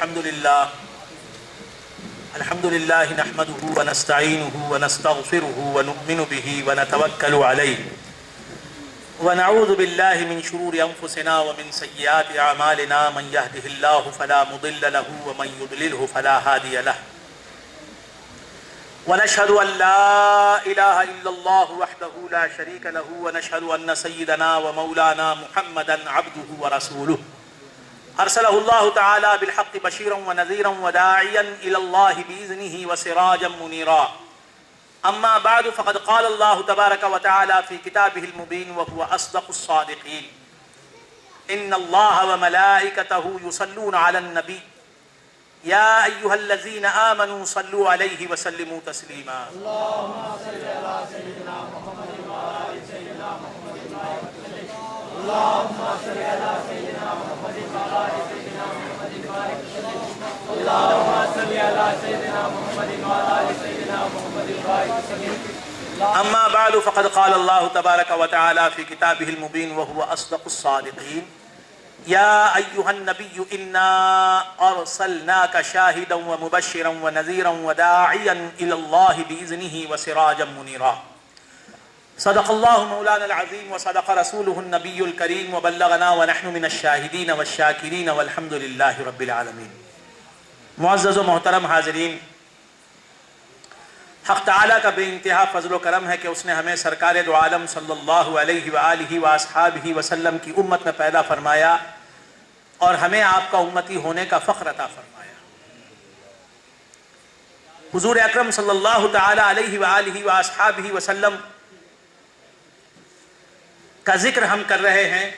الحمد لله نحمده ونستعينه ونستغفره ونؤمن به ونتوكل عليه ونعوذ بالله من شرور أنفسنا ومن سيئات أعمالنا من يهده الله فلا مضل له ومن يضلله فلا هادي له ونشهد أن لا إله إلا الله وحده لا شريك له ونشهد أن سيدنا ومولانا محمدا عبده ورسوله أرسله الله تعالى بالحق بشيرا ونذيرا وداعيا إلى الله بإذنه وسراجا منيرا أما بعد فقد قال الله تبارك وتعالى في كتابه المبين وهو أصدق الصادقين إن الله وملائكته يصلون على النبي يا أيها الذين آمنوا صلوا عليه وسلموا تسليما اللهم صل على سيدنا محمد وعلى آل سيدنا محمد اللهم صل على سيدنا محمد وعلى آل سيدنا محمد اللهم صل على سيدنا محمد وعلى آل سيدنا محمد أما بعد فقد قال الله تبارك وتعالى في كتابه المبين وهو أصدق الصادقين يا أيها النبي إنا أرسلناك شاهدا ومبشرا ونذيرا وداعيا إلى الله بإذنه وسراجا منيرا صدق الله مولانا العظيم وصدق رسوله النبي الكريم وبلغنا ونحن من الشاهدين والشاكرين والحمد لله رب العالمين. معزز و محترم حاضرین، حق تعالیٰ کا بے انتہا فضل و کرم ہے کہ اس نے ہمیں سرکار دو عالم صلی اللہ علیہ وآلہ وآصحابہ وسلم کی امت میں پیدا فرمایا اور ہمیں آپ کا امتی ہونے کا فخر عطا فرمایا. حضور اکرم صلی اللہ تعالی علیہ وآلہ وآصحابہ وسلم کا ذکر ہم کر رہے ہیں.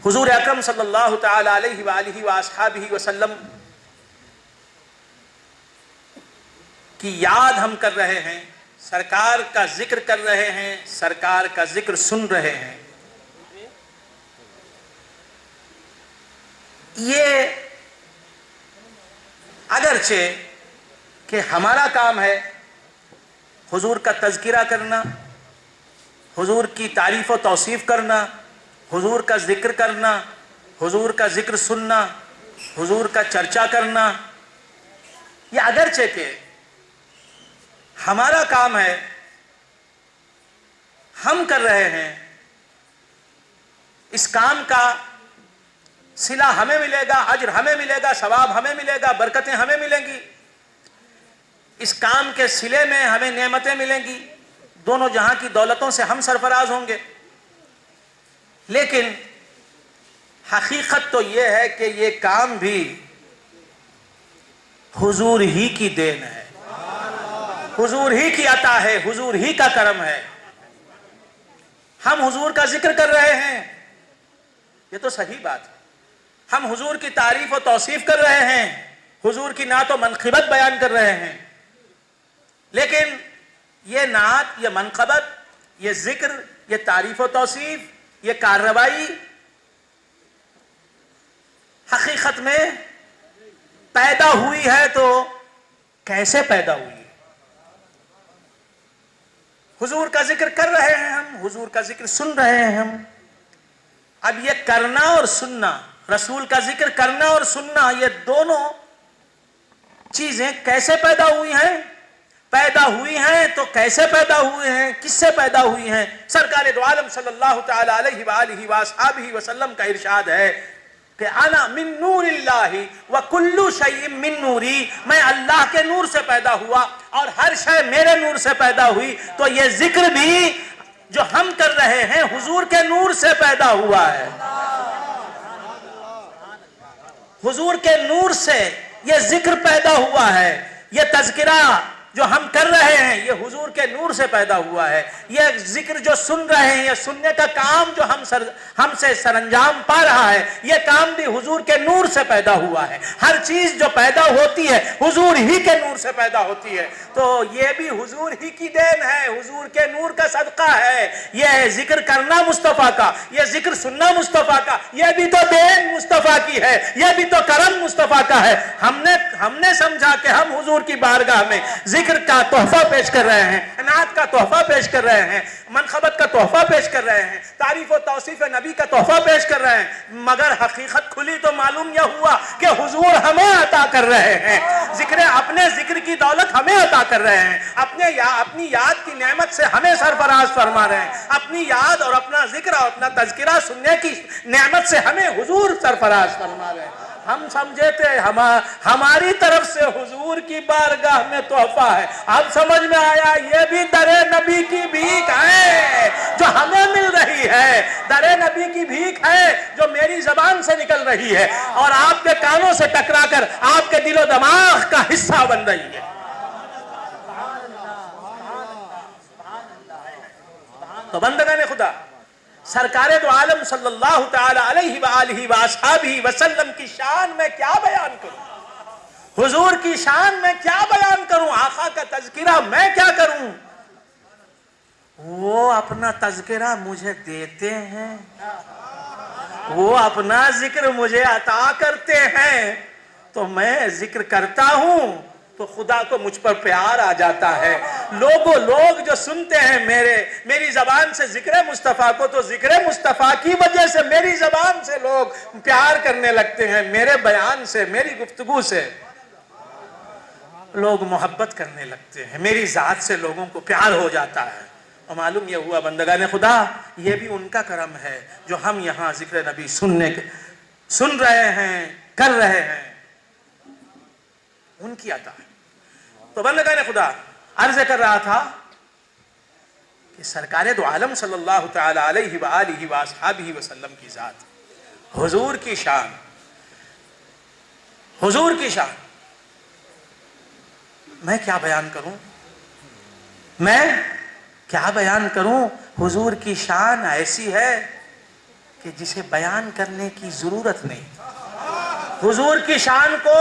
حضور اکرم صلی اللہ تعالی علیہ وآلہ وآصحابہ وسلم کی یاد ہم کر رہے ہیں، سرکار کا ذکر کر رہے ہیں، سرکار کا ذکر سن رہے ہیں. یہ اگرچہ کہ ہمارا کام ہے حضور کا تذکرہ کرنا، حضور کی تعریف و توصیف کرنا، حضور کا ذکر کرنا، حضور کا ذکر سننا، حضور کا چرچا کرنا، یہ اگرچہ کہ ہمارا کام ہے، ہم کر رہے ہیں. اس کام کا صلہ ہمیں ملے گا، اجر ہمیں ملے گا، ثواب ہمیں ملے گا، برکتیں ہمیں ملیں گی. اس کام کے صلے میں ہمیں نعمتیں ملیں گی، دونوں جہاں کی دولتوں سے ہم سرفراز ہوں گے. لیکن حقیقت تو یہ ہے کہ یہ کام بھی حضور ہی کی دین ہے، حضور ہی کی عطا ہے، حضور ہی کا کرم ہے. ہم حضور کا ذکر کر رہے ہیں، یہ تو صحیح بات ہے. ہم حضور کی تعریف و توصیف کر رہے ہیں، حضور کی نعت و منقبت بیان کر رہے ہیں. لیکن یہ نعت، یہ منقبت، یہ ذکر، یہ تعریف و توصیف، یہ کارروائی حقیقت میں پیدا ہوئی ہے تو کیسے پیدا ہوئی؟ حضور کا ذکر کر رہے ہیں ہم، حضور کا ذکر سن رہے ہیں ہم. اب یہ کرنا اور سننا، رسول کا ذکر کرنا اور سننا، یہ دونوں چیزیں کیسے پیدا ہوئی ہیں؟ پیدا ہوئی ہیں تو کیسے پیدا ہوئے ہیں؟ کس سے پیدا ہوئی ہیں؟ سرکار دو عالم صلی اللہ تعالی علیہ وآلہ وآصحابہ وسلم کا ارشاد ہے کہ انا من نور اللہ وکل شیء من نوری، میں اللہ کے نور سے پیدا ہوا اور ہر شے میرے نور سے پیدا ہوئی. تو یہ ذکر بھی جو ہم کر رہے ہیں حضور کے نور سے پیدا ہوا ہے. حضور کے نور سے یہ ذکر پیدا ہوا ہے. یہ تذکرہ جو ہم کر رہے ہیں یہ حضور کے نور سے پیدا ہوا ہے. یہ ذکر جو سن رہے ہیں، یہ سننے کا کام جو ہم سے سرانجام پا رہا ہے، یہ کام بھی حضور کے نور سے پیدا ہوا ہے. ہر چیز جو پیدا ہوتی ہے حضور ہی کے نور سے پیدا ہوتی ہے. تو یہ بھی حضور ہی کی دین ہے، حضور کے نور کا صدقہ ہے. یہ ذکر کرنا مصطفیٰ کا، یہ ذکر سننا مصطفیٰ کا، یہ بھی تو دین مصطفیٰ کی ہے، یہ بھی تو کرم مصطفیٰ کا ہے. ہم نے سمجھا کہ ہم حضور کی بارگاہ میں ذکر ذکر کا تحفہ پیش کر رہے ہیں، نعت کا تحفہ پیش کر رہے ہیں، منقبت کا تحفہ پیش کر رہے ہیں، تعریف و توصیف نبی کا تحفہ پیش کر رہے ہیں، مگر حقیقت کھلی تو معلوم یہ ہوا کہ حضور ہمیں عطا کر رہے ہیں، اپنے ذکر کی دولت ہمیں عطا کر رہے ہیں، اپنی یاد کی نعمت سے ہمیں سرفراز فرما رہے ہیں، اپنی یاد اور اپنا ذکر اور اپنا تذکرہ سننے کی نعمت سے ہمیں حضور سرفراز فرما رہے ہیں۔ ہم سمجھے تھے ہماری طرف سے حضور کی بارگاہ میں تحفہ ہے، اب سمجھ میں آیا یہ بھی در نبی کی بھیک ہے جو ہمیں مل رہی ہے، در نبی کی بھیک ہے جو میری زبان سے نکل رہی ہے اور آپ کے کانوں سے ٹکرا کر آپ کے دل و دماغ کا حصہ بن رہی ہے۔ تو بندگان خدا، سرکار دو عالم صلی اللہ تعالی علیہ وآلہ وآصحابہ وسلم کی شان میں کیا بیان کروں، حضور کی شان میں کیا بیان کروں، آقا کا تذکرہ میں کیا کروں؟ وہ اپنا تذکرہ مجھے دیتے ہیں، وہ اپنا ذکر مجھے عطا کرتے ہیں، تو میں ذکر کرتا ہوں تو خدا کو مجھ پر پیار آ جاتا ہے۔ لوگ جو سنتے ہیں میری زبان سے ذکر مصطفیٰ کو، تو ذکر مصطفیٰ کی وجہ سے میری زبان سے لوگ پیار کرنے لگتے ہیں، میرے بیان سے، میری گفتگو سے لوگ محبت کرنے لگتے ہیں، میری ذات سے لوگوں کو پیار ہو جاتا ہے۔ اور معلوم یہ ہوا بندگان خدا، یہ بھی ان کا کرم ہے جو ہم یہاں ذکر نبی سن رہے ہیں، کر رہے ہیں، ان کی عطا ہے۔ تو بندگان خدا، عرض کر رہا تھا کہ سرکار دو عالم صلی اللہ تعالی علیہ وآلہ وآصحابہ وسلم کی ذات، حضور کی شان، حضور کی شان میں کیا بیان کروں، میں کیا بیان کروں؟ حضور کی شان ایسی ہے کہ جسے بیان کرنے کی ضرورت نہیں۔ حضور کی شان کو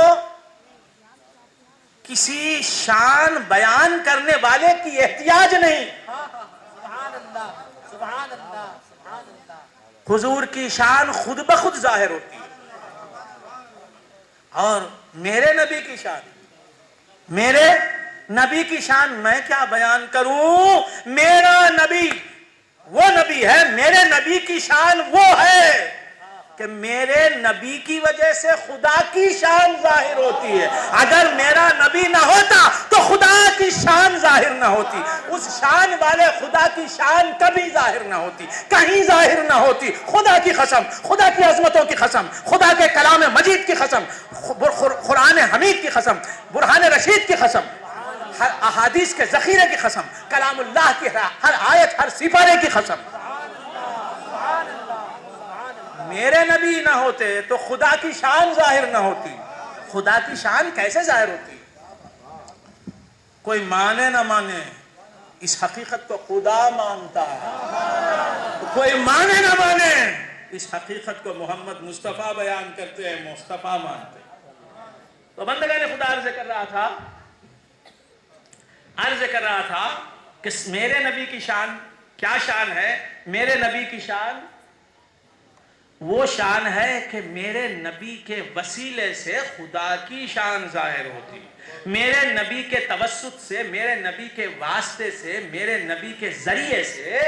کسی شان بیان کرنے والے کی احتیاج نہیں۔ حضور کی شان خود بخود ظاہر ہوتی ہے۔ اور میرے نبی کی شان، میرے نبی کی شان میں کیا بیان کروں؟ میرا نبی وہ نبی ہے، میرے نبی کی شان وہ ہے کہ میرے نبی کی وجہ سے خدا کی شان ظاہر ہوتی ہے۔ اگر میرا نبی نہ ہوتا تو خدا کی شان ظاہر نہ ہوتی، اس شان والے خدا کی شان کبھی ظاہر نہ ہوتی، کہیں ظاہر نہ ہوتی۔ خدا کی قسم، خدا کی عظمتوں کی قسم، خدا کے کلام مجید کی قسم، قرآن حمید کی قسم، برہان رشید کی قسم، ہر احادیث کے ذخیرے کی قسم، کلام اللہ کی ہر آیت، ہر سپارے کی قسم، میرے نبی نہ ہوتے تو خدا کی شان ظاہر نہ ہوتی۔ خدا کی شان کیسے ظاہر ہوتی؟ کوئی مانے نہ مانے، اس حقیقت کو خدا مانتا ہے۔ کوئی مانے نہ مانے، اس حقیقت کو محمد مصطفیٰ بیان کرتے ہیں، مصطفیٰ مانتے ہیں۔ تو بندگان خدا عرض کر رہا تھا کہ میرے نبی کی شان کیا شان ہے؟ میرے نبی کی شان وہ شان ہے کہ میرے نبی کے وسیلے سے خدا کی شان ظاہر ہوتی ہے، میرے نبی کے توسط سے، میرے نبی کے واسطے سے، میرے نبی کے ذریعے سے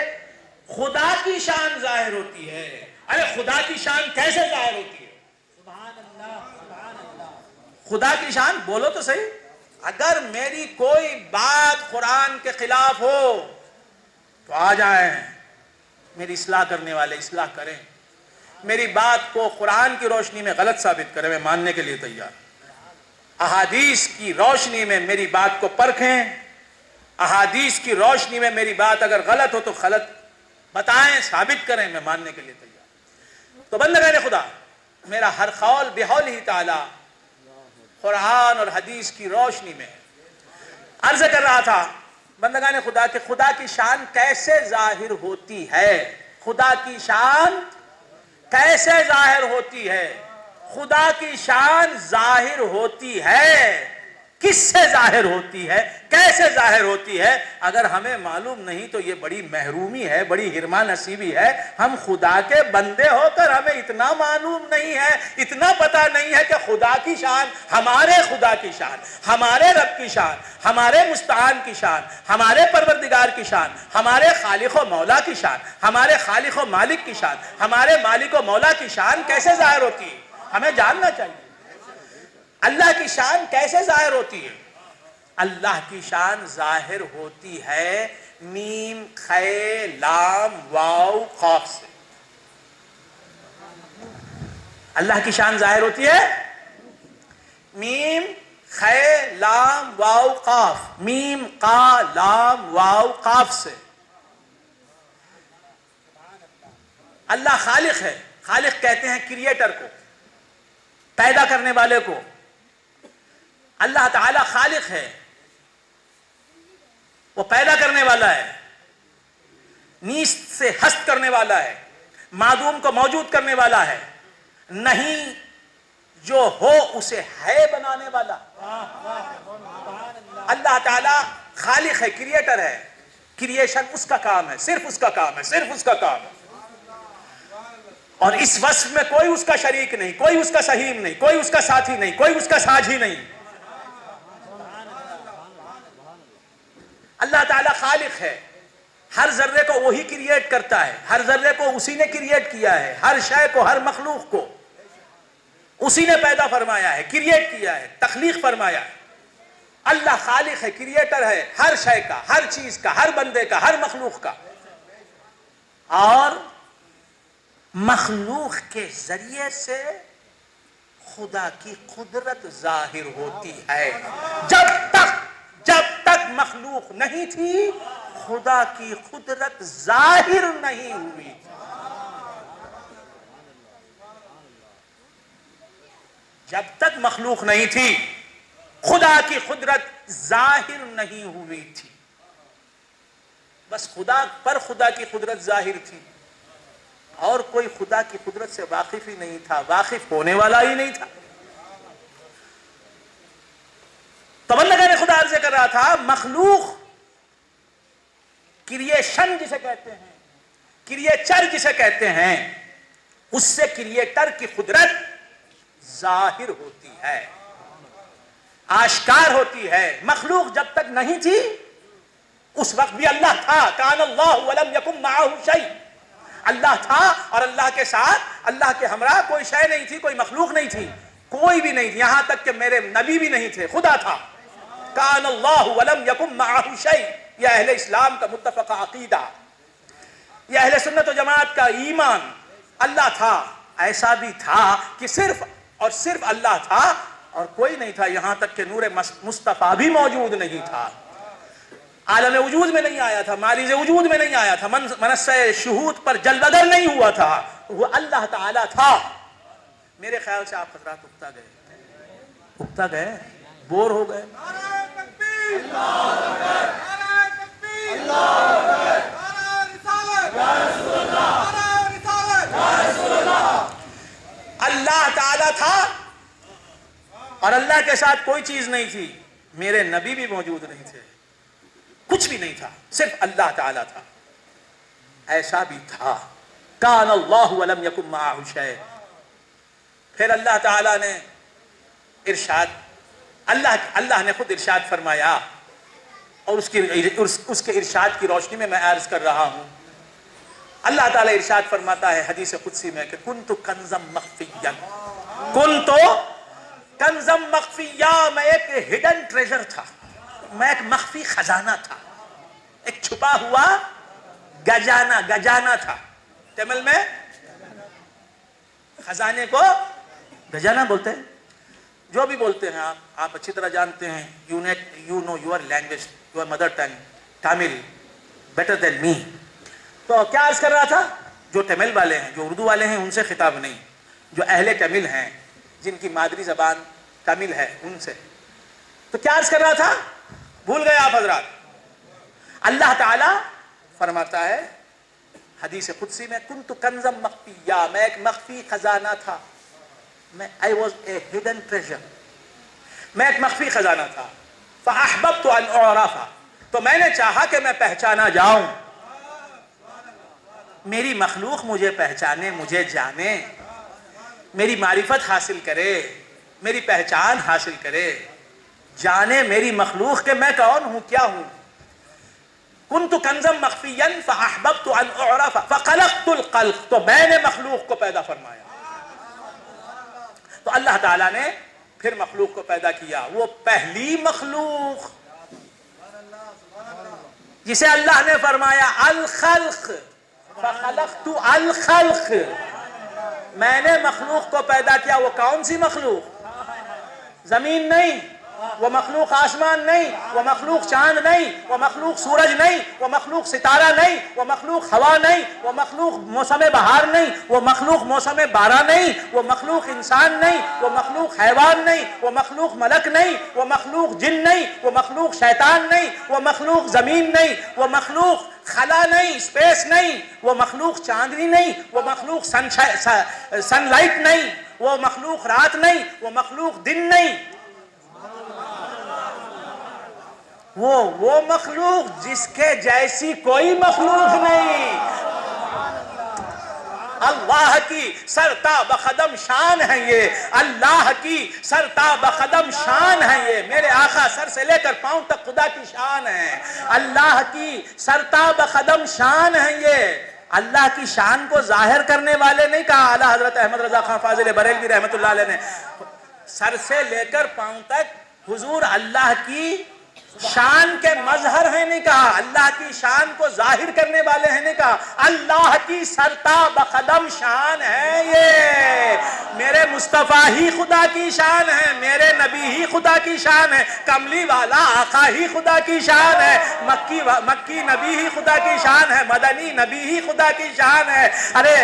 خدا کی شان ظاہر ہوتی ہے۔ ارے خدا کی شان کیسے ظاہر ہوتی ہے؟ سبحان اللہ، سبحان اللہ۔ خدا کی شان بولو تو صحیح۔ اگر میری کوئی بات قرآن کے خلاف ہو تو آ جائیں، میری اصلاح کرنے والے اصلاح کریں، میری بات کو قرآن کی روشنی میں غلط ثابت کریں، میں ماننے کے لیے تیار۔ احادیث کی روشنی میں میری بات کو پرکھیں، احادیث کی روشنی میں میری بات اگر غلط ہو تو غلط بتائیں، ثابت کریں، میں ماننے کے لیے تیار۔ تو بندگان خدا، میرا ہر قول بحولہ تعالی قرآن اور حدیث کی روشنی میں عرض کر رہا تھا بندگان خدا کہ خدا کی شان کیسے ظاہر ہوتی ہے، خدا کی شان کیسے ظاہر ہوتی ہے۔ خدا کی شان ظاہر ہوتی ہے کس سے ظاہر ہوتی ہے، کیسے ظاہر ہوتی ہے، اگر ہمیں معلوم نہیں تو یہ بڑی محرومی ہے، بڑی حرمان نصیبی ہے۔ ہم خدا کے بندے ہو کر ہمیں اتنا معلوم نہیں ہے، اتنا پتہ نہیں ہے کہ خدا کی شان، ہمارے خدا کی شان، ہمارے رب کی شان، ہمارے مستعان کی شان، ہمارے پروردگار کی شان، ہمارے خالق و مولا کی شان، ہمارے خالق و مالک کی شان، ہمارے مالک و مولا کی شان کیسے ظاہر ہوتی ہے، ہمیں جاننا چاہیے۔ اللہ کی شان کیسے ظاہر ہوتی ہے؟ اللہ کی شان ظاہر ہوتی ہے میم خے لام واو قاف سے۔ اللہ کی شان ظاہر ہوتی ہے میم خے لام واو قاف، میم قا لام واو قاف سے۔ اللہ خالق ہے، خالق کہتے ہیں کریٹر کو، پیدا کرنے والے کو۔ اللہ تعالی خالق ہے، وہ پیدا کرنے والا ہے، نیست سے ہست کرنے والا ہے، معدوم کو موجود کرنے والا ہے، نہیں جو ہو اسے ہے بنانے والا۔ اللہ تعالی خالق ہے، کریٹر ہے، کریشن اس کا کام ہے، صرف اس کا کام ہے، صرف اس کا کام ہے، اور اس وصف میں کوئی اس کا شریک نہیں، کوئی اس کا سہیم نہیں، کوئی اس کا ساتھی نہیں، کوئی اس کا ساجھی نہیں۔ اللہ تعالیٰ خالق ہے، ہر ذرے کو وہی کریٹ کرتا ہے، ہر ذرے کو اسی نے کریٹ کیا ہے، ہر شے کو، ہر مخلوق کو اسی نے پیدا فرمایا ہے، کریٹ کیا ہے، تخلیق فرمایا ہے۔ اللہ خالق ہے، کریٹر ہے ہر شے کا، ہر چیز کا، ہر بندے کا، ہر مخلوق کا، اور مخلوق کے ذریعے سے خدا کی قدرت ظاہر ہوتی ہے۔ جب تک مخلوق نہیں تھی خدا کی قدرت ظاہر نہیں ہوئی تھی۔ جب تک مخلوق نہیں تھی خدا کی قدرت ظاہر نہیں ہوئی تھی، بس خدا کی قدرت ظاہر تھی، اور کوئی خدا کی قدرت سے واقف ہی نہیں تھا، واقف ہونے والا ہی نہیں تھا۔ تبلغ خدا عرض کر رہا تھا، مخلوق کریشن جسے کہتے ہیں، کریچر جسے کہتے ہیں، اس سے کریٹر کی قدرت ظاہر ہوتی ہے، آشکار ہوتی ہے۔ مخلوق جب تک نہیں تھی اس وقت بھی اللہ تھا، کان اللہ ولم یکن معہ شیء، اللہ تھا اور اللہ کے ساتھ، اللہ کے ہمراہ کوئی شے نہیں تھی، کوئی مخلوق نہیں تھی، کوئی بھی نہیں تھی، یہاں تک کہ میرے نبی بھی نہیں تھے، خدا تھا۔ کان اللہ ولم یکن معہ شیء، یہ اہل اسلام کا متفق عقیدہ، یہ اہل سنت و جماعت کا ایمان۔ اللہ تھا، ایسا بھی تھا کہ صرف اور صرف اللہ تھا اور کوئی نہیں تھا، یہاں تک کہ نور مصطفیٰ بھی موجود نہیں تھا، عالم وجود میں نہیں آیا تھا، ماریز وجود میں نہیں آیا تھا، منصہ شہود پر جلوگر نہیں ہوا تھا، وہ اللہ تعالیٰ تھا۔ میرے خیال سے آپ حضرات اکتا گئے، بور ہو گئے۔ اللہ تعالیٰ تھا اور اللہ کے ساتھ کوئی چیز نہیں تھی، میرے نبی بھی موجود نہیں تھے، کچھ بھی نہیں تھا، صرف اللہ تعالیٰ تھا۔ ایسا بھی تھا، کان اللہ ولم یکن معہ شیء۔ پھر اللہ تعالیٰ نے ارشاد، اللہ نے خود ارشاد فرمایا، اور اس کے ارشاد کی روشنی میں عرض کر رہا ہوں۔ اللہ تعالیٰ ارشاد فرماتا ہے حدیث قدسی میں کہ کنت کنزم مخفیا، کنت کنزم مخفیا، میں ایک ہڈن ٹریجر تھا، میں ایک مخفی خزانہ تھا، ایک چھپا ہوا گجانا تھا۔ تمل میں خزانے کو گجانا بولتے ہیں، جو بھی بولتے ہیں آپ اچھی طرح جانتے ہیں، you know your language, your mother tongue Tamil better than me. تو کیا عرض کر رہا تھا، جو تمل والے ہیں، جو اردو والے ہیں، ان سے خطاب نہیں، جو اہل تمل ہیں، جن کی مادری زبان تمل ہے، ان سے۔ تو کیا عرض کر رہا تھا، بھول گئے آپ حضرات؟ اللہ تعالیٰ فرماتا ہے حدیث قدسی میں، کنت کنزم مخفیا، میں ایک مخفی خزانہ تھا، میں I was a hidden treasure۔ میں ایک مخفی خزانہ تھا. فاحببت ان اعرف، تو میں نے چاہا کہ میں پہچانا جاؤں، میری مخلوق مجھے پہچانے، مجھے جانے، میری معرفت حاصل کرے، میری پہچان حاصل کرے، جانے میری مخلوق کہ میں کون ہوں، کیا ہوں. کنت کنزا مخفیا فاحببت ان اعرف فخلقت الخلق، تو میں نے مخلوق کو پیدا فرمایا. تو اللہ تعالیٰ نے پھر مخلوق کو پیدا کیا. وہ پہلی مخلوق جسے اللہ نے فرمایا الخلق، فخلقت الخلق، میں نے مخلوق کو پیدا کیا. وہ کون سی مخلوق؟ زمین نہیں، وہ مخلوق آسمان نہیں، وہ مخلوق چاند نہیں، وہ مخلوق سورج نہیں، وہ مخلوق ستارہ نہیں، وہ مخلوق ہوا نہیں، وہ مخلوق موسم بہار نہیں، وہ مخلوق موسم بارہ نہیں، وہ مخلوق انسان نہیں، وہ مخلوق حیوان نہیں، وہ مخلوق ملک نہیں، وہ مخلوق جن نہیں، وہ مخلوق شیطان نہیں، وہ مخلوق زمین نہیں، وہ مخلوق خلا نہیں، اسپیس نہیں، وہ مخلوق چاندنی نہیں، وہ مخلوق سن لائٹ نہیں، وہ مخلوق رات نہیں، وہ مخلوق دن نہیں. وہ مخلوق جس کے جیسی کوئی مخلوق نہیں. اللہ کی سرتا بقدم شان ہے یہ، اللہ کی سرتا بقدم شان ہے یہ. میرے آقا سر سے لے کر پاؤں تک خدا کی شان ہے. اللہ کی سرتا بقدم شان ہے یہ. اللہ کی شان کو ظاہر کرنے والے نہیں کہا. اعلیٰ حضرت احمد رضا خان فاضل بریلوی رحمۃ اللہ علیہ نے سر سے لے کر پاؤں تک حضور اللہ کی شان کے مظہر ہیں نہیں کہا، اللہ کی شان کو ظاہر کرنے والے ہیں نہیں کہا. اللہ کی سرتا بقدم شان ہے یہ. میرے مصطفیٰ ہی خدا کی شان ہے، میرے نبی ہی خدا کی شان ہے، کملی والا آقا ہی خدا کی شان ہے، مکی نبی ہی خدا کی شان ہے، مدنی نبی ہی خدا کی شان ہے. ارے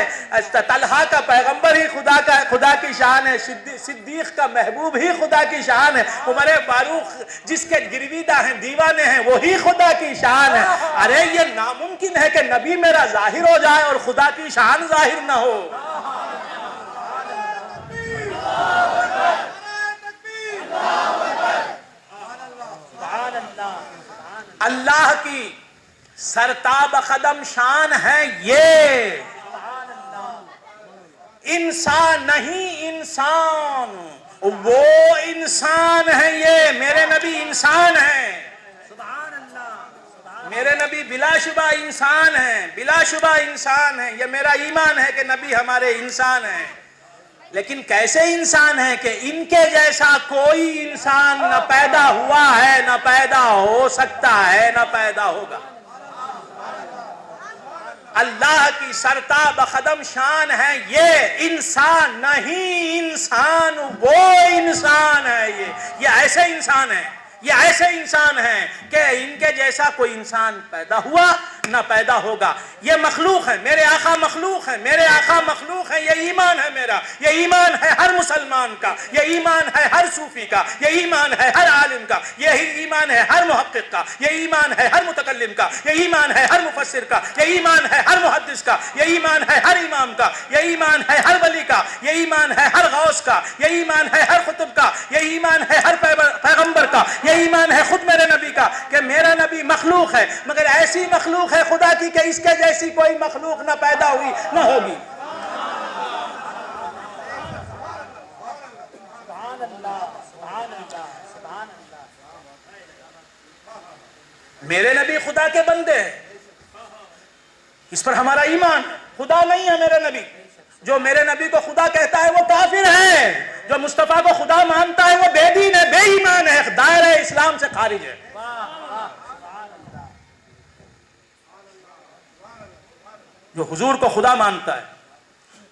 طلحہ کا پیغمبر ہی خدا کی شان ہے، صدیق کا محبوب ہی خدا کی شان ہے، عمر فاروق جس کے گرویدہ ہیں، دیوانے ہیں، وہی خدا کی شان ہے. ارے یہ ناممکن ہے کہ نبی میرا ظاہر ہو جائے اور خدا کی شان ظاہر نہ ہو. اللہ کی سرتاب قدم شان ہے یہ. انسان نہیں، انسان، وہ انسان ہے یہ. میرے نبی انسان ہیں، میرے نبی بلا شبہ انسان ہیں، بلا شبہ انسان ہیں. یہ میرا ایمان ہے کہ نبی ہمارے انسان ہیں. لیکن کیسے انسان ہیں کہ ان کے جیسا کوئی انسان نہ پیدا ہوا ہے، نہ پیدا ہو سکتا ہے، نہ پیدا ہوگا. اللہ کی سرتا بقدم شان ہے یہ. انسان نہیں، انسان، وہ انسان ہے یہ ایسے انسان ہے، یہ ایسے انسان ہیں کہ ان کے جیسا کوئی انسان پیدا ہوا نہ پیدا ہوگا. یہ مخلوق ہے، میرے آقا مخلوق ہے، میرے آقا مخلوق ہے. یہ ایمان ہے میرا، یہ ایمان ہے ہر مسلمان کا، یہ ایمان ہے ہر صوفی کا، یہ ایمان ہے ہر عالم کا، یہ ایمان ہے ہر محقق کا، یہ ایمان ہے ہر متکلم کا، یہ ایمان ہے ہر مفسر کا، یہ ایمان ہے ہر محدث کا، یہ ایمان ہے ہر امام کا، یہ ایمان ہے ہر ولی کا، یہ ایمان ہے ہر غوث کا، یہ ایمان ہے ہر قطب کا، یہ ایمان ہے ہر پیغمبر کا، یہ ایمان ہے خود میرے نبی کا کہ میرا نبی مخلوق ہے، مگر ایسی مخلوق ہے خدا کی کہ اس کے جیسی کوئی مخلوق نہ پیدا ہوئی نہ ہوگی. میرے نبی خدا کے بندے ہیں، اس پر ہمارا ایمان. خدا نہیں ہے میرے نبی. جو میرے نبی کو خدا کہتا ہے وہ کافر ہے، جو مصطفیٰ کو خدا مانتا ہے وہ بے دین ہے، بے ایمان ہے، دائرہ اسلام سے خارج ہے. جو حضور کو خدا مانتا ہے،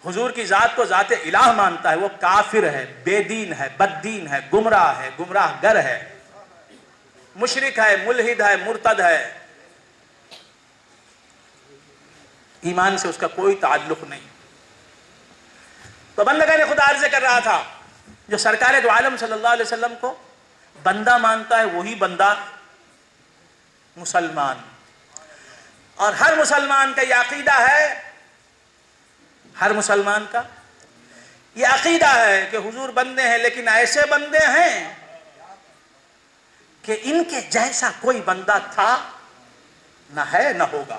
حضور کی ذات کو ذات الہ مانتا ہے، وہ کافر ہے، بے دین ہے، بد دین ہے، گمراہ ہے، گمراہ گر ہے، مشرک ہے، ملحد ہے، مرتد ہے. ایمان سے اس کا کوئی تعلق نہیں. تو بندگان خدا عرض کر رہا تھا، جو سرکار دو عالم صلی اللہ علیہ وسلم کو بندہ مانتا ہے وہی بندہ مسلمان. اور ہر مسلمان کا یہ عقیدہ ہے، ہر مسلمان کا یہ عقیدہ ہے کہ حضور بندے ہیں، لیکن ایسے بندے ہیں کہ ان کے جیسا کوئی بندہ تھا نہ ہے نہ ہوگا.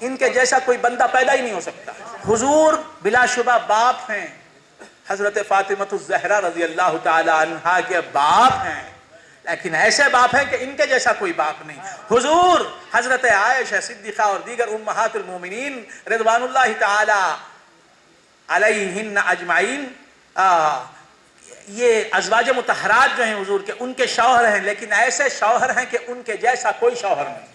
ان کے جیسا کوئی بندہ پیدا ہی نہیں ہو سکتا. حضور بلا شبہ باپ ہیں، حضرت فاطمہ الزہرا رضی اللہ تعالی عنہا کے باپ ہیں، لیکن ایسے باپ ہیں کہ ان کے جیسا کوئی باپ نہیں. حضور حضرت عائشہ صدیقہ اور دیگر امہات المومنین رضوان اللہ تعالی علیہن اجمعین، یہ ازواج مطہرات جو ہیں حضور کے، ان کے شوہر ہیں، لیکن ایسے شوہر ہیں کہ ان کے جیسا کوئی شوہر نہیں.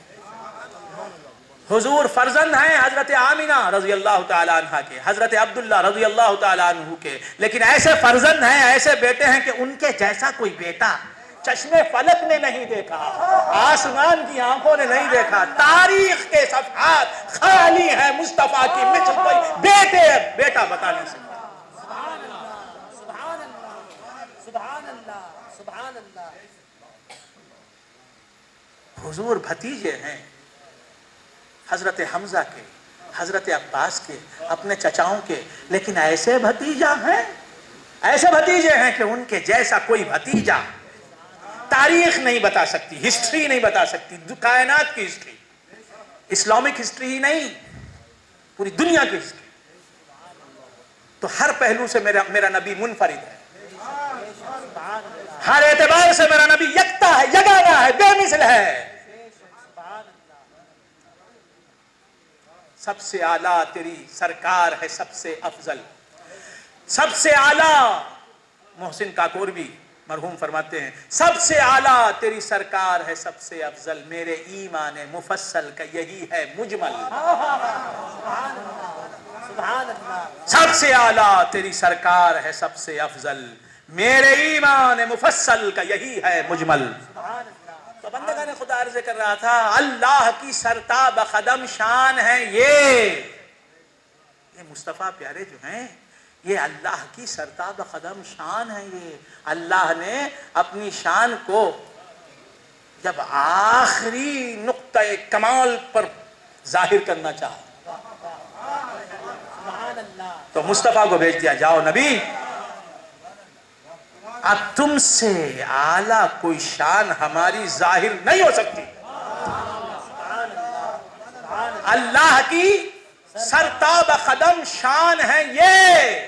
حضور فرزند ہیں حضرت آمینہ رضی اللہ تعالی عنہ کے، حضرت عبداللہ رضی اللہ تعالی عنہ کے، لیکن ایسے فرزند ہیں، ایسے بیٹے ہیں کہ ان کے جیسا کوئی بیٹا چشمے فلک نے نہیں دیکھا، آسمان کی آنکھوں نے نہیں دیکھا. تاریخ کے صفحات خالی ہیں مصطفیٰ کی مثل کوئی بیٹا بتا نہیں سکتا. حضور بھتیجے ہیں حضرت حمزہ کے، حضرت عباس کے، اپنے چچاؤں کے، لیکن ایسے بھتیجا ہیں، ایسے بھتیجے ہیں کہ ان کے جیسا کوئی بھتیجا تاریخ نہیں بتا سکتی، ہسٹری نہیں بتا سکتی، کائنات کی ہسٹری، اسلامک ہسٹری ہی نہیں، پوری دنیا کی ہسٹری. تو ہر پہلو سے میرا نبی منفرد ہے، ہر اعتبار سے میرا نبی یکتا ہے، یگانہ ہے، بے مثل ہے. سب سے اعلیٰ تیری سرکار ہے، سب سے افضل، سب سے اعلیٰ. محسن کاکور بھی مرحوم فرماتے ہیں سب سے اعلیٰ تیری سرکار ہے، سب سے افضل، میرے ایمان مفصل کا یہی ہے مجمل. سب سے اعلیٰ تیری سرکار ہے، سب سے افضل، میرے ایمان مفصل کا یہی ہے مجمل. تو بندگان خدا عرض کر رہا تھا اللہ کی سرتاب قدم شان ہے یہ مصطفیٰ پیارے جو ہیں، یہ اللہ کی سرتاب قدم شان ہے. یہ اللہ نے اپنی شان کو جب آخری نقطہ کمال پر ظاہر کرنا چاہا تو مصطفیٰ کو بھیج دیا، جاؤ نبی اب تم سے اعلیٰ کوئی شان ہماری ظاہر نہیں ہو سکتی. اللہ کی سرتاب قدم شان ہے یہ.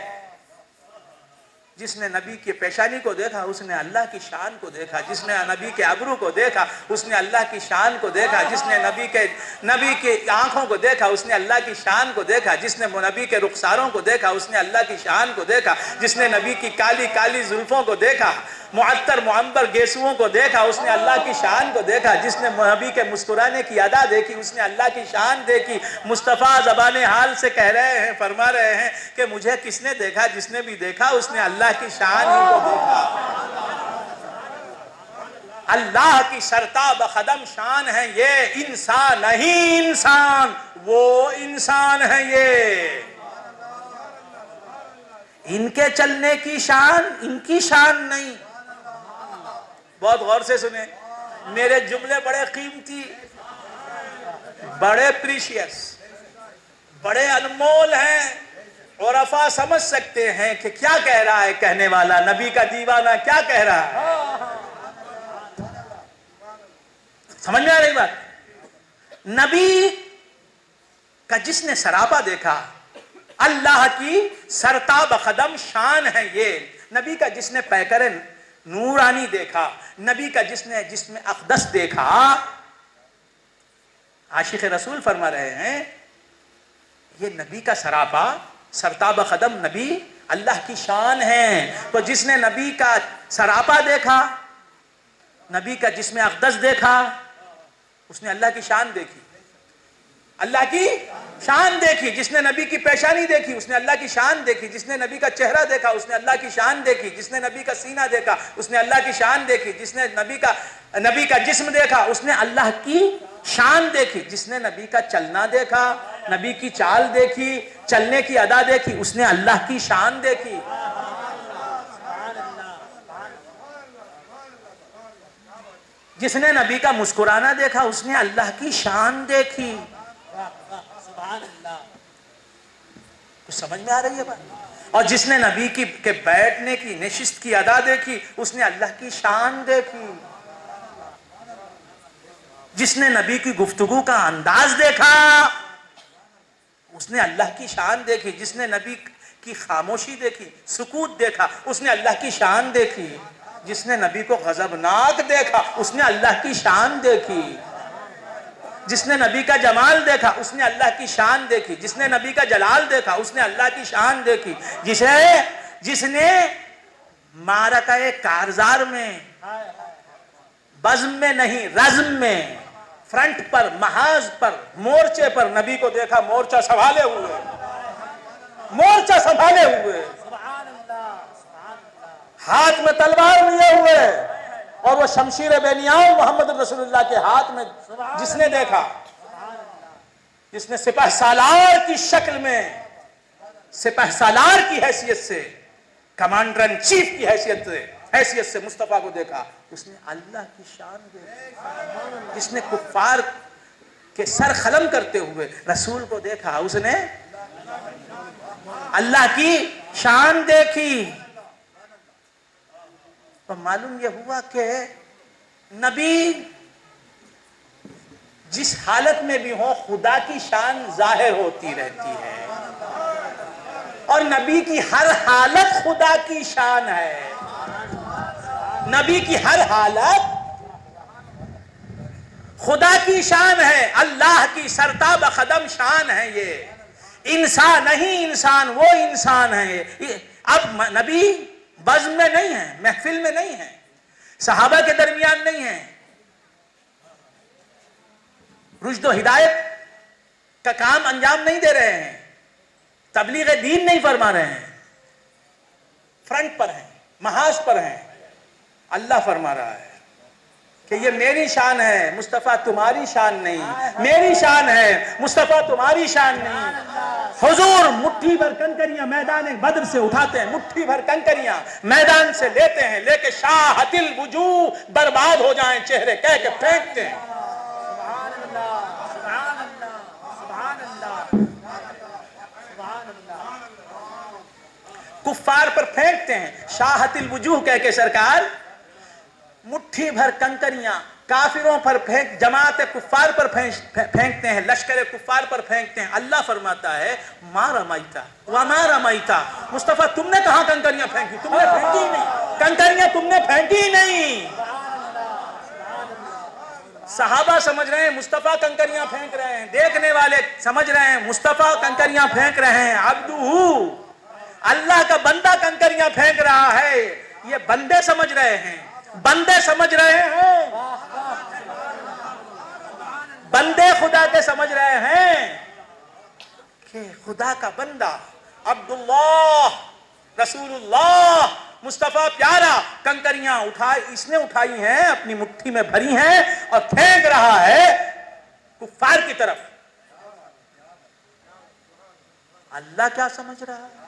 جس نے نبی کی پیشانی کو دیکھا اس نے اللہ کی شان کو دیکھا، جس نے نبی کے ابرو کو دیکھا اس نے اللہ کی شان کو دیکھا، جس نے نبی کے آنکھوں کو دیکھا اس نے اللہ کی شان کو دیکھا، جس نے نبی کے رخساروں کو دیکھا اس نے اللہ کی شان کو دیکھا، جس نے نبی کی کالی کالی زلفوں کو دیکھا، معطر معمبر گیسوؤں کو دیکھا اس نے اللہ کی شان کو دیکھا، جس نے نبی کے مسکرانے کی ادا دیکھی اس نے اللہ کی شان دیکھی. مصطفیٰ زبان حال سے کہہ رہے ہیں، فرما رہے ہیں کہ مجھے کس نے دیکھا؟ جس نے بھی دیکھا اس نے اللہ کی شان ہی کو دیکھا. اللہ کی سرتاب قدم شان ہے یہ، انسان نہیں انسان، وہ انسان ہے یہ. ان کے چلنے کی شان ان کی شان نہیں. بہت غور سے سنیں، میرے جملے بڑے قیمتی، بڑے پریشیس، بڑے انمول ہیں. عرفاء سمجھ سکتے ہیں کہ کیا کہہ رہا ہے کہنے والا، نبی کا دیوانہ کیا کہہ رہا ہے. سمجھ میں آ رہی بات؟ نبی کا جس نے سراپا دیکھا، اللہ کی سرتاب قدم شان ہے یہ. نبی کا جس نے پیکر نورانی دیکھا، نبی کا جس نے جسم اقدس دیکھا. عاشق رسول فرما رہے ہیں یہ نبی کا سراپا سرتاب قدم نبی اللہ کی شان ہے. تو جس نے نبی کا سراپا دیکھا، نبی کا جسم اقدس دیکھا اس نے اللہ کی شان دیکھی، اللہ کی شان دیکھی. جس نے نبی کی پیشانی دیکھی اس نے اللہ کی شان دیکھی، جس نے نبی کا چہرہ دیکھا اس نے اللہ کی شان دیکھی، جس نے نبی کا سینہ دیکھا اس نے اللہ کی شان دیکھی، جس نے نبی کا جسم دیکھا اس نے اللہ کی شان دیکھی، جس نے نبی کا چلنا دیکھا، نبی کی چال دیکھی، چلنے کی ادا دیکھی اس نے اللہ کی شان دیکھی. جس نے نبی کا مسکرانا دیکھا اس نے اللہ کی شان دیکھی. کچھ سمجھ میں آ رہی ہے بات؟ اور جس نے نبی کے بیٹھنے کی نشست کی ادا دیکھی اس نے اللہ کی شان دیکھی. جس نے نبی کی گفتگو کا انداز دیکھا اس نے اللہ کی شان دیکھی. جس نے نبی کی خاموشی دیکھی، سکوت دیکھا، اس نے اللہ کی شان دیکھی. جس نے نبی کو غضبناک دیکھا اس نے اللہ کی شان دیکھی. جس نے نبی کا جمال دیکھا اس نے اللہ کی شان دیکھی. جس نے نبی کا جلال دیکھا اس نے اللہ کی شان دیکھی. جس نے معرکہ کارزار میں، بزم میں نہیں رزم میں، فرنٹ پر، محاذ پر، مورچے پر نبی کو دیکھا مورچہ سنبھالے ہوئے، مورچہ سنبھالے ہوئے، ہاتھ میں تلوار لیے ہوئے، اور وہ شمشیر بے نیام محمد رسول اللہ کے ہاتھ میں جس نے دیکھا، جس نے سپہ سالار کی شکل میں، سپہ سالار کی حیثیت سے، کمانڈر ان چیف کی حیثیت سے مصطفیٰ کو دیکھا، اس نے اللہ کی شان دیکھی. جس نے کفار کے سر خلم کرتے ہوئے رسول کو دیکھا اس نے اللہ کی شان دیکھی. تو معلوم یہ ہوا کہ نبی جس حالت میں بھی ہو خدا کی شان ظاہر ہوتی رہتی ہے، اور نبی کی ہر حالت خدا کی شان ہے. نبی کی ہر حالت خدا کی شان ہے، اللہ کی سرتاب قدم شان ہے. یہ انسان نہیں، انسان وہ انسان ہے. اب نبی بزم میں نہیں ہے، محفل میں نہیں ہے، صحابہ کے درمیان نہیں ہے، رشد و ہدایت کا کام انجام نہیں دے رہے ہیں، تبلیغ دین نہیں فرما رہے ہیں، فرنٹ پر ہیں، محاذ پر ہیں. اللہ فرما رہا ہے کہ یہ میری شان ہے، مصطفیٰ تمہاری شان نہیں. میری شان ہے، مصطفیٰ تمہاری شان نہیں. حضور مٹھی بھر کنکریاں میدان بدر سے اٹھاتے ہیں، مٹھی بھر کنکریاں میدان سے لیتے ہیں، لے کے شاہت الوجوہ برباد ہو جائیں چہرے کہہ کے پھینکتے ہیں. کفار پر پھینکتے ہیں، شاہت الوجوہ کہہ کے سرکار مٹھی بھر کنکریاں کافروں پر جماعت کفار پر پھینکتے ہیں، لشکر کفار پر پھینکتے ہیں. اللہ فرماتا ہے ما رمیتا وما رمیتا. مصطفیٰ تم نے کہاں کنکریاں پھینکی؟ تم نے پھینکی نہیں، کنکریاں تم نے پھینکی نہیں. صحابہ سمجھ رہے ہیں مصطفیٰ کنکریاں پھینک رہے ہیں، دیکھنے والے سمجھ رہے ہیں مصطفیٰ کنکریاں پھینک رہے ہیں. عبدہ، اللہ کا بندہ کنکریاں پھینک رہا ہے. یہ بندے سمجھ رہے ہیں، بندے سمجھ رہے ہیں، بندے خدا کے سمجھ رہے ہیں کہ خدا کا بندہ عبداللہ رسول اللہ مصطفیٰ پیارا کنکریاں اس نے اٹھائی ہیں، اپنی مٹھی میں بھری ہیں اور پھینک رہا ہے کفار کی طرف. اللہ کیا سمجھ رہا ہے؟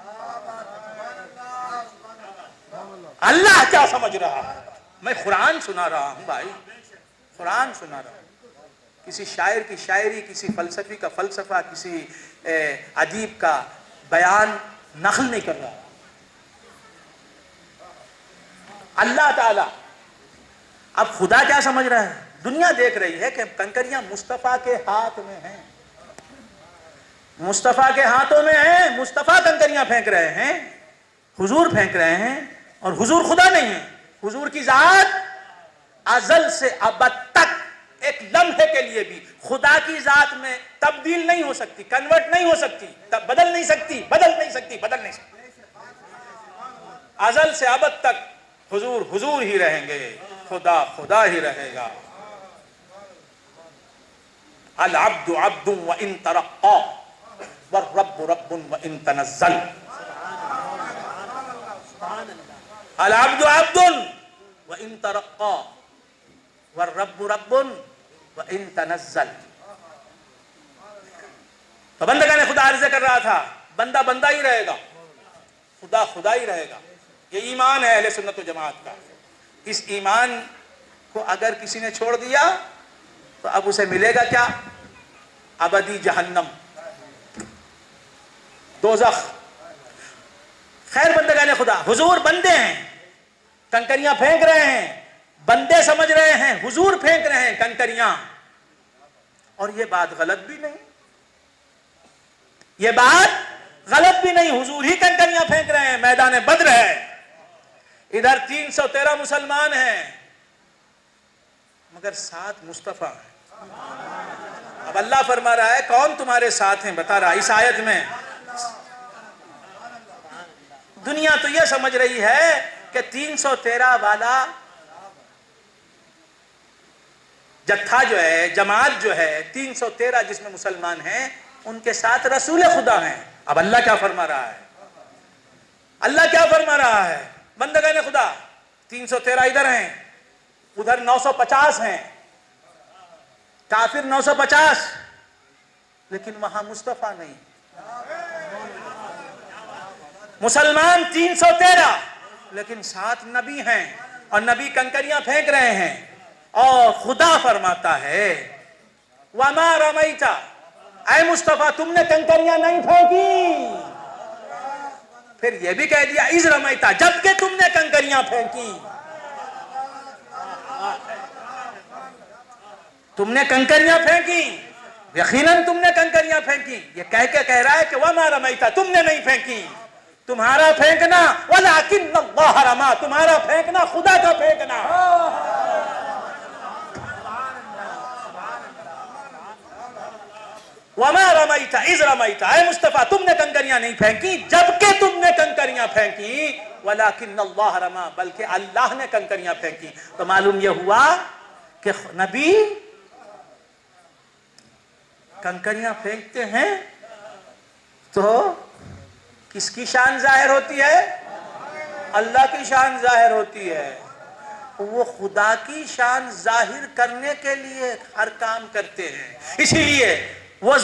اللہ کیا سمجھ رہا ہے؟ میں قرآن سنا رہا ہوں بھائی، قرآن سنا رہا ہوں. کسی شاعر کی شاعری، کسی فلسفی کا فلسفہ، کسی ادیب کا بیان نقل نہیں کر رہا. اللہ تعالی اب خدا کیا سمجھ رہا ہے؟ دنیا دیکھ رہی ہے کہ کنکریاں مصطفیٰ کے ہاتھ میں ہیں، مصطفیٰ کے ہاتھوں میں ہیں. مصطفیٰ کنکریاں پھینک رہے ہیں، حضور پھینک رہے ہیں، اور حضور خدا نہیں ہے. حضور کی ذات ازل سے ابد تک ایک لمحے کے لیے بھی خدا کی ذات میں تبدیل نہیں ہو سکتی، کنورٹ نہیں ہو سکتی، بدل نہیں سکتی. ازل سے ابد تک حضور حضور ہی رہیں گے، خدا خدا ہی رہے گا. العبد عبد وان ترقى والرب رب وان تنزل. العبد عبد وان ترقى والرب رب وان تنزل. تو بندگان خدا عرض کر رہا تھا بندہ بندہ ہی رہے گا، خدا خدا ہی رہے گا. یہ ایمان ہے اہل سنت و جماعت کا. اس ایمان کو اگر کسی نے چھوڑ دیا تو اب اسے ملے گا کیا؟ ابدی جہنم، دوزخ. خیر بندگان خدا، حضور بندے ہیں، کنکریاں پھینک رہے ہیں، بندے سمجھ رہے ہیں، حضور پھینک رہے ہیں کنکریاں، اور یہ بات غلط بھی نہیں، یہ بات غلط بھی نہیں، حضور ہی کنکریاں پھینک رہے ہیں، میدان بدر ہے، ادھر 313 مسلمان ہیں مگر 7 مصطفیٰ ہیں۔ اب اللہ فرما رہا ہے کون تمہارے ساتھ ہیں، بتا رہا اس آیت میں۔ دنیا تو یہ سمجھ رہی ہے کہ 313 والا جتھا جو ہے، جماعت جو ہے 313 جس میں مسلمان ہیں، ان کے ساتھ رسول خدا ہیں۔ اب اللہ کیا فرما رہا ہے، اللہ کیا فرما رہا ہے، بندگان خدا 313 ادھر ہیں، ادھر 950 ہیں، کافر 950، لیکن وہاں مصطفیٰ نہیں، مسلمان 313 لیکن 7 نبی ہیں، اور نبی کنکریاں پھینک رہے ہیں، اور خدا فرماتا ہے وَمَا رَمَيْتَ، اے مصطفیٰ تم نے کنکریاں نہیں پھینکی، پھر یہ بھی کہہ دیا اِذْ رَمَيْتَ، جبکہ تم نے کنکریاں پھینکی، تم نے کنکریاں پھینکی، یقیناً تم نے کنکریاں پھینکی، یہ کہہ رہا ہے کہ وَمَا رَمَيْتَ، تم نے نہیں پھینکی، تمہارا پھینکنا وَلَٰكِنَّ اللَّهَ رَمَىٰ، تمہارا پھینکنا خدا کا پھینکنا۔ وَمَا رَمَيْتَ إِذْ رَمَيْتَ، اے مصطفیٰ تم نے کنکریاں نہیں پھینکی جبکہ تم نے کنکریاں پھینکی، وَلَٰكِنَّ اللَّهَ رَمَىٰ، بلکہ اللہ نے کنکریاں پھینکی۔ تو معلوم یہ ہوا کہ نبی کنکریاں پھینکتے ہیں تو کس کی شان ظاہر ہوتی ہے؟ اللہ کی شان ظاہر ہوتی ہے۔ وہ خدا کی شان ظاہر کرنے کے لیے ہر کام کرتے ہیں، اسی لیے وہ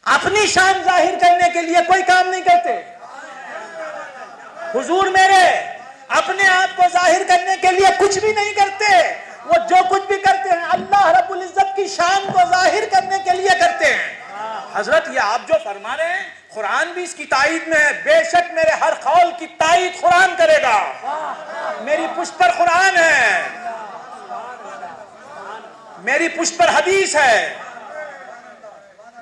اپنی شان ظاہر کرنے کے لیے کوئی کام نہیں کرتے۔ حضور میرے اپنے آپ کو ظاہر کرنے کے لیے کچھ بھی نہیں کرتے، وہ جو کچھ بھی کرتے ہیں اللہ رب العزت کی شان کو ظاہر کرنے کے لیے کرتے ہیں۔ حضرت یہ آپ جو فرما رہے ہیں قرآن بھی اس کی تائید میں ہے، بے شک میرے ہر قول کی تائید قرآن کرے گا، میری پشت پر قرآن ہے، میری پشت پر حدیث ہے،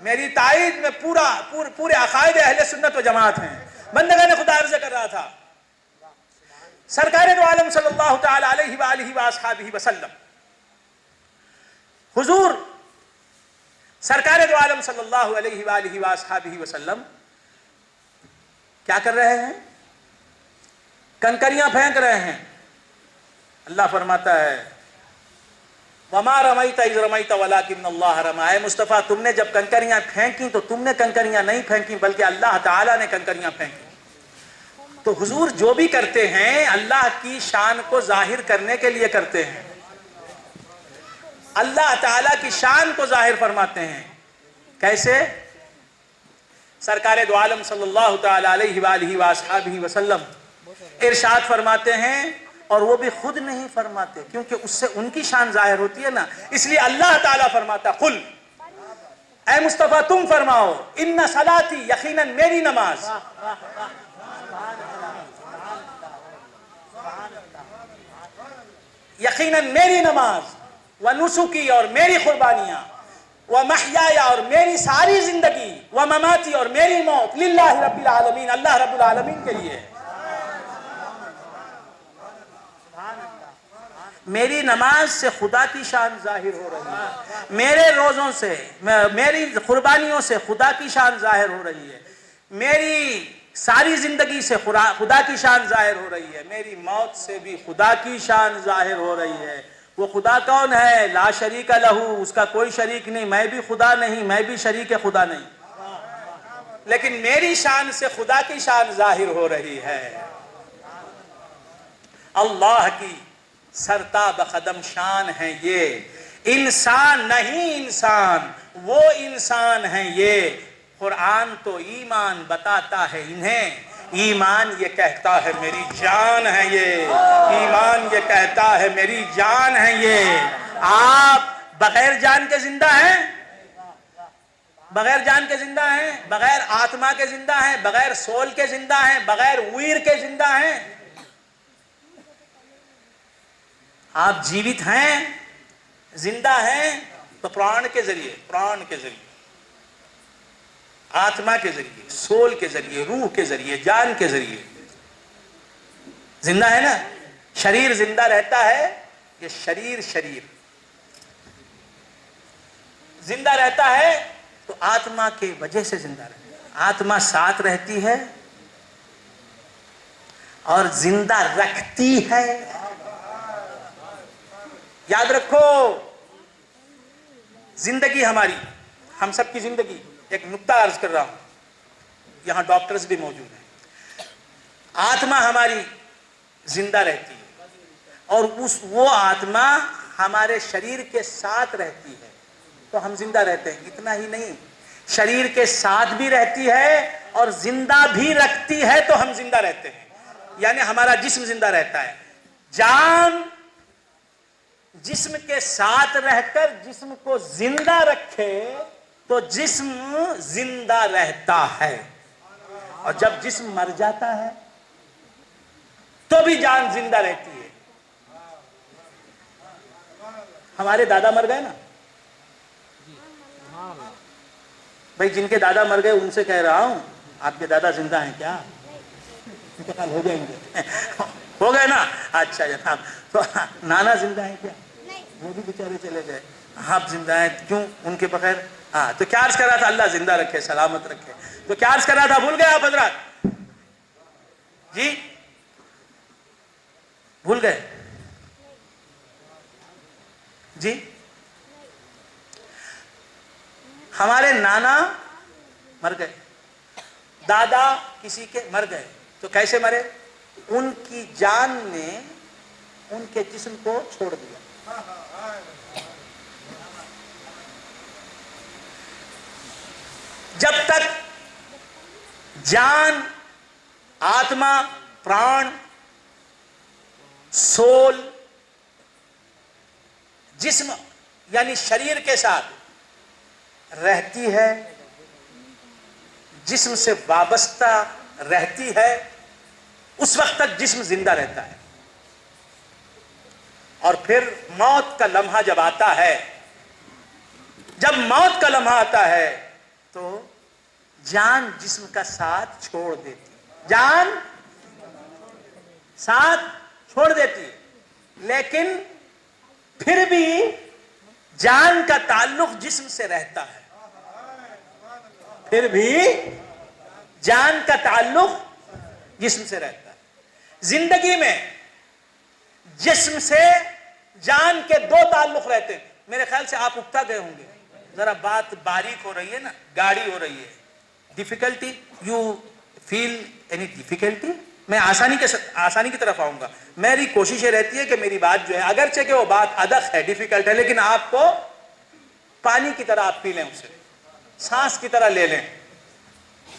میری تائید میں پورے عقائد اہل سنت و جماعت ہیں۔ بندگان خدا عرض کر رہا تھا سرکار دو عالم صلی اللہ تعالی علیہ وآلہ وآصحابہ وسلم، حضور سرکار دو عالم صلی اللہ علیہ وآلہ وآصحابہ وسلم کیا کر رہے ہیں؟ کنکریاں پھینک رہے ہیں۔ اللہ فرماتا ہے وَمَا رَمَيْتَ إِذْ رَمَيْتَ وَلَٰكِنَّ اللَّهَ رَمَىٰ، اے مصطفیٰ تم نے جب کنکریاں پھینکی تو تم نے کنکریاں نہیں پھینکی بلکہ اللہ تعالیٰ نے کنکریاں پھینکی۔ تو حضور جو بھی کرتے ہیں اللہ کی شان کو ظاہر کرنے کے لیے کرتے ہیں، اللہ تعالیٰ کی شان کو ظاہر فرماتے ہیں۔ کیسے؟ سرکار دو عالم صلی اللہ تعالی علیہ وآلہ وآصحابہ وسلم ارشاد فرماتے ہیں، اور وہ بھی خود نہیں فرماتے کیونکہ اس سے ان کی شان ظاہر ہوتی ہے نا، اس لیے اللہ تعالیٰ فرماتا قل، اے مصطفیٰ تم فرماؤ ان صلاتی، یقیناً میری نماز، یقیناً میری نماز، ونسکی اور میری قربانیاں، ومحیائی اور میری ساری زندگی، ومماتی اور میری موت، للہ رب العالمین، اللہ رب العالمین کے لیے۔ میری نماز سے خدا کی شان ظاہر ہو رہی ہے، میرے روزوں سے، میری قربانیوں سے خدا کی شان ظاہر ہو رہی ہے، میری ساری زندگی سے خدا کی شان ظاہر ہو رہی ہے، میری موت سے بھی خدا کی شان ظاہر ہو رہی ہے۔ وہ خدا کون ہے؟ لا شریک لہو، اس کا کوئی شریک نہیں، میں بھی خدا نہیں، میں بھی شریک خدا نہیں، لیکن میری شان سے خدا کی شان ظاہر ہو رہی ہے۔ اللہ کی سرتاب قدم شان ہے یہ، انسان نہیں انسان، وہ انسان ہیں یہ۔ قرآن تو ایمان بتاتا ہے انہیں، ایمان یہ کہتا ہے میری جان ہے یہ، ایمان یہ کہتا ہے میری جان ہے یہ۔ آپ بغیر جان کے زندہ ہیں؟ بغیر جان کے زندہ ہیں، بغیر آتما کے زندہ ہیں، بغیر سول کے زندہ ہیں، بغیر ویر کے زندہ ہیں. آپ جیوت ہیں، زندہ ہیں تو پران کے ذریعے، آتما کے ذریعے، سول کے ذریعے، روح کے ذریعے، جان کے ذریعے زندہ ہے نا. شریر زندہ رہتا ہے، یہ شریر زندہ رہتا ہے تو آتما کی وجہ سے زندہ رہتا ہے. آتما ساتھ رہتی ہے اور زندہ رکھتی ہے. یاد رکھو، زندگی ہماری، ہم سب کی زندگی، ایک نقطہ عرض کر رہا ہوں، یہاں ڈاکٹرز بھی موجود ہیں. آتما ہماری زندہ رہتی ہے اور وہ آتما ہمارے شریر کے ساتھ رہتی ہے تو ہم زندہ رہتے ہیں. اتنا ہی نہیں، شریر کے ساتھ بھی رہتی ہے اور زندہ بھی رکھتی ہے تو ہم زندہ رہتے ہیں. یعنی ہمارا جسم زندہ رہتا ہے. جان جسم کے ساتھ رہ کر جسم کو زندہ رکھے تو جسم زندہ رہتا ہے، اور جب جسم مر جاتا ہے تو بھی جان زندہ رہتی ہے. ہمارے دادا مر گئے نا بھائی، جن کے دادا مر گئے ان سے کہہ رہا ہوں، آپ کے دادا زندہ ہیں کیا؟ انتقال ہو جائیں گے. ہو گئے نا؟ اچھا جناب. تو نانا زندہ ہیں کیا؟ وہ بھی بیچارے چلے گئے. آپ زندہ ہیں کیوں ان کے بغیر؟ ہاں، تو کیا عرض کر رہا تھا؟ اللہ زندہ رکھے، سلامت رکھے. تو کیا عرض کر رہا تھا؟ بھول گئے آپ حضرات؟ جی بھول گئے؟ جی ہمارے نانا مر گئے، دادا کسی کے مر گئے، تو کیسے مرے؟ ان کی جان نے ان کے جسم کو چھوڑ دیا. جب تک جان، آتما، پران، سول جسم یعنی شریر کے ساتھ رہتی ہے، جسم سے وابستہ رہتی ہے، اس وقت تک جسم زندہ رہتا ہے. اور پھر موت کا لمحہ جب آتا ہے، جب موت کا لمحہ آتا ہے تو جان جسم کا ساتھ چھوڑ دیتی، جان ساتھ چھوڑ دیتی ہے، لیکن پھر بھی جان کا تعلق جسم سے رہتا ہے. پھر بھی جان کا تعلق جسم سے رہتا ہے. زندگی میں جسم سے جان کے دو تعلق رہتے ہیں. میرے خیال سے آپ اکتا گئے ہوں گے، ذرا بات باریک ہو رہی ہے نا، گاڑی ہو رہی ہے. Difficulty, you feel any difficulty? میں آسانی کی طرف آؤں گا. میری کوشش یہ رہتی ہے کہ میری بات جو ہے، اگرچہ کہ وہ بات ادق ہے، ڈیفیکلٹ ہے، لیکن آپ کو پانی کی طرح آپ پی لیں، اسے سانس کی طرح لے لیں،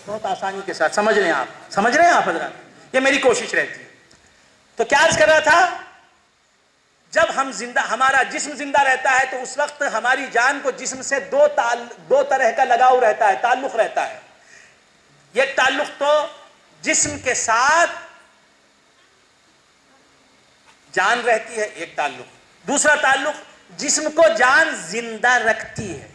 بہت آسانی کے ساتھ. سمجھ لیں آپ، سمجھ رہے ہیں آپ حضرات؟ یہ میری کوشش رہتی ہے. تو کیا عرض کر رہا تھا؟ جب ہم زندہ، ہمارا جسم زندہ رہتا ہے تو اس وقت ہماری جان کو جسم سے دو طرح کا لگاؤ رہتا ہے، تعلق رہتا ہے. ایک تعلق تو جسم کے ساتھ جان رہتی ہے، ایک تعلق. دوسرا تعلق جسم کو جان زندہ رکھتی ہے.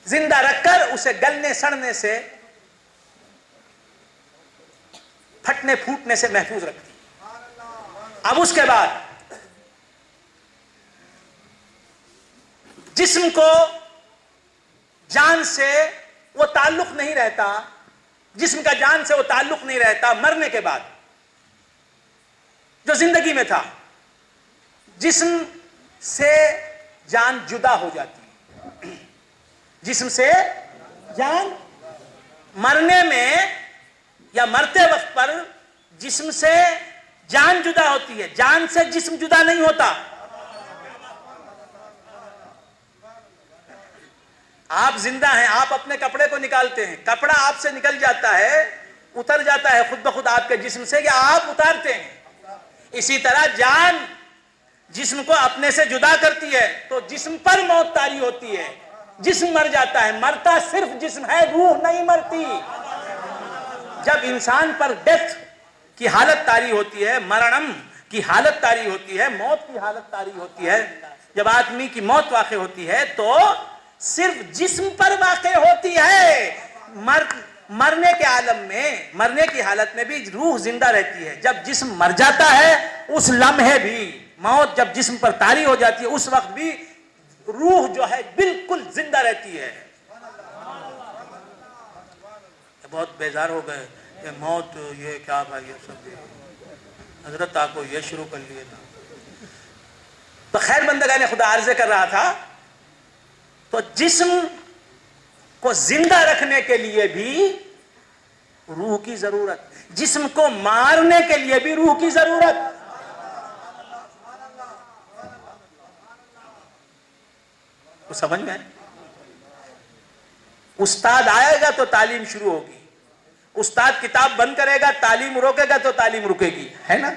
زندہ رکھ کر اسے گلنے سڑنے سے، پھٹنے پھوٹنے سے محفوظ رکھتی. اب اس کے بعد جسم کو جان سے وہ تعلق نہیں رہتا، جسم کا جان سے وہ تعلق نہیں رہتا. مرنے کے بعد جو زندگی میں تھا، جسم سے جان جدا ہو جاتی ہے. جسم سے جان مرنے میں یا مرتے وقت پر جسم سے جان جدا ہوتی ہے، جان سے جسم جدا نہیں ہوتا. آپ زندہ ہیں، آپ اپنے کپڑے کو نکالتے ہیں، کپڑا آپ سے نکل جاتا ہے، اتر جاتا ہے خود بخود آپ کے جسم سے، یا آپ اتارتے ہیں. اسی طرح جان جسم کو اپنے سے جدا کرتی ہے تو جسم پر موت طاری ہوتی ہے، جسم مر جاتا ہے، مرتا صرف جسم ہے، روح نہیں مرتی۔ جب انسان پر ڈیتھ کی حالت طاری ہوتی ہے، مرنم کی حالت طاری ہوتی ہے، موت کی حالت طاری ہوتی ہے، جب آدمی کی موت واقع ہوتی ہے تو صرف جسم پر واقع ہوتی ہے، مرنے کے عالم میں، مرنے کی حالت میں بھی روح زندہ رہتی ہے۔ جب جسم مر جاتا ہے اس لمحے بھی، موت جب جسم پر طاری ہو جاتی ہے اس وقت بھی روح جو ہے بالکل زندہ رہتی ہے۔ بہت بیزار ہو گئے کہ موت یہ کیا بھائی، یہ سب حضرت آپ کو یہ شروع کر لیے تھا۔ تو خیر بندگان خدا عرض کر رہا تھا، تو جسم کو زندہ رکھنے کے لیے بھی روح کی ضرورت، جسم کو مارنے کے لیے بھی روح کی ضرورت۔ تو سمجھ میں استاد آئے گا تو تعلیم شروع ہوگی، استاد کتاب بند کرے گا، تعلیم روکے گا تو تعلیم رکے گی، ہے نا؟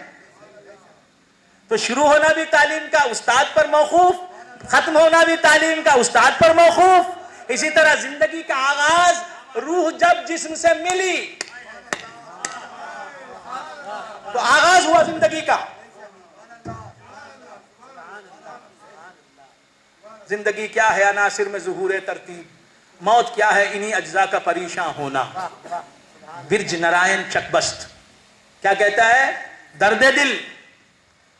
تو شروع ہونا بھی تعلیم کا استاد پر موقوف، ختم ہونا بھی تعلیم کا استاد پر موقوف۔ اسی طرح زندگی کا آغاز روح جب جسم سے ملی تو آغاز ہوا زندگی کا۔ زندگی کیا ہے؟ عناصر میں ظہور ترتیب۔ موت کیا ہے؟ انہی اجزاء کا پریشان ہونا۔ برج نارائن چکبست کیا کہتا ہے؟ درد دل،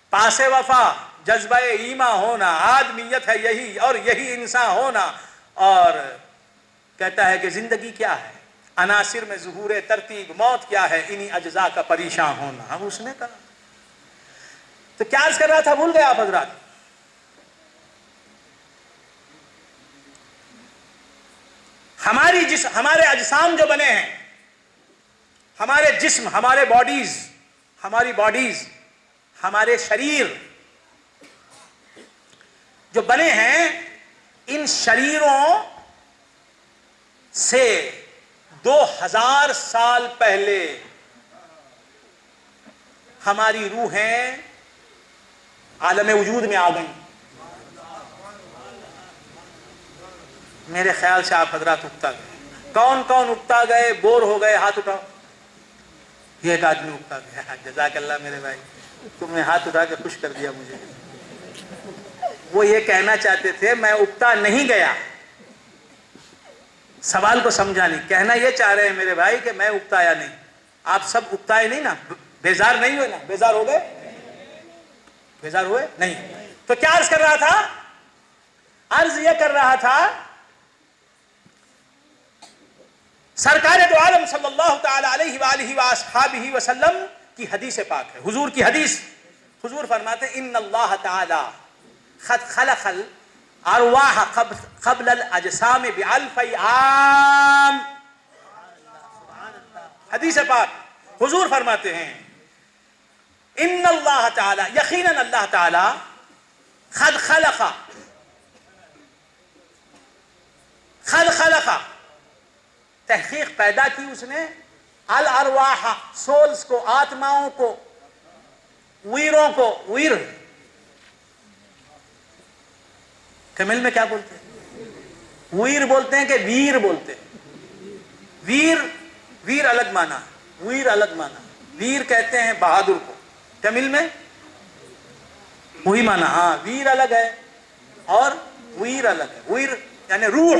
پاس وفا، جذبہ ایماں ہونا، آدمیت ہے یہی اور یہی انسان ہونا۔ اور کہتا ہے کہ زندگی کیا ہے؟ عناصر میں ظہور ترتیب۔ موت کیا ہے؟ انہی اجزاء کا پریشان ہونا۔ اب اس نے کہا تو کیا عرض کر رہا تھا، بھول گئے آپ حضرات؟ ہمارے اجسام جو بنے ہیں، ہمارے جسم، ہمارے باڈیز، ہمارے شریر جو بنے ہیں، ان شریروں سے 2000 سال پہلے ہماری روحیں عالم وجود میں آ گئیں۔ میرے خیال سے آپ حضرات اکتا گئے۔ کون کون اکتا گئے، بور ہو گئے؟ ہاتھ اٹھاؤ۔ یہ ایک آدمی اکتا گیا، جزاک اللہ میرے بھائی، تم نے ہاتھ اٹھا کے خوش کر دیا مجھے۔ وہ یہ کہنا چاہتے تھے میں اکتا نہیں گیا، سوال کو سمجھا نہیں، کہنا یہ چاہ رہے ہیں میرے بھائی کہ میں اکتایا نہیں۔ آپ سب اکتائے نہیں نا؟ بیزار نہیں ہوئے نا؟ بیزار ہو گئے؟ بیزار ہوئے نہیں؟ تو کیا عرض کر رہا تھا؟ عرض یہ کر رہا تھا سرکار دو عالم صلی اللہ تعالی علیہ وآلہ وآصحابہ وسلم کی حدیث پاک ہے، حضور کی حدیث۔ حضور فرماتے ہیں ان اللہ تعالی قد خلق الارواح قبل الاجسام بألف عام۔ حدیث پاک حضور فرماتے ہیں ان اللہ تعالی، یقیناً اللہ تعالی، قد خلق تحقیق پیدا کی اس نے، الارواح سولز کو، آتماؤں کو، ویروں کو۔ ویر تمل میں کیا بولتے ہیں؟ ویر بولتے ہیں کہ ویر بولتے ہیں؟ ویر الگ مانا، ویر الگ مانا۔ ویر کہتے ہیں بہادر کو، تمل میں وہی مانا۔ ہاں، ویر الگ ہے اور ویر الگ ہے۔ ویر یعنی روح۔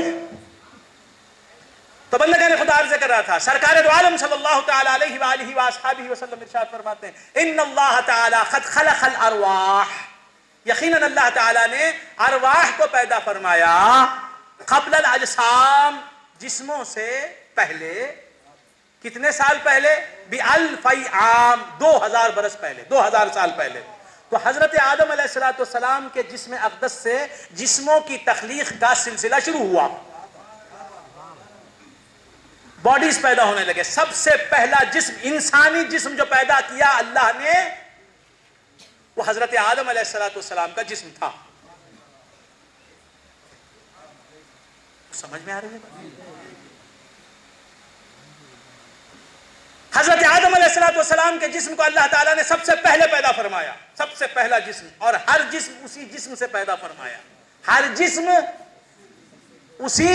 تو بندگان خدا عرض کر رہا تھا سرکار دو عالم صلی اللہ تعالی علیہ وآلہ وآصحابہ وسلم ارشاد فرماتے ہیں ان اللہ تعالی قد خلق الارواح، یقیناً اللہ تعالی نے ارواح کو پیدا فرمایا، قبل الاجسام، جسموں سے پہلے۔ کتنے سال پہلے؟ بألف عام، 2000 برس پہلے، 2000 سال پہلے۔ تو حضرت آدم علیہ السلام کے جسم اقدس سے جسموں کی تخلیق کا سلسلہ شروع ہوا، باڈیز پیدا ہونے لگے۔ سب سے پہلا جسم، انسانی جسم جو پیدا کیا اللہ نے، وہ حضرت آدم علیہ السلام کا جسم تھا۔ سمجھ میں آ رہی ہے؟ حضرت آدم علیہ السلام کے جسم کو اللہ تعالیٰ نے سب سے پہلے پیدا فرمایا، سب سے پہلا جسم، اور ہر جسم اسی جسم سے پیدا فرمایا، ہر جسم اسی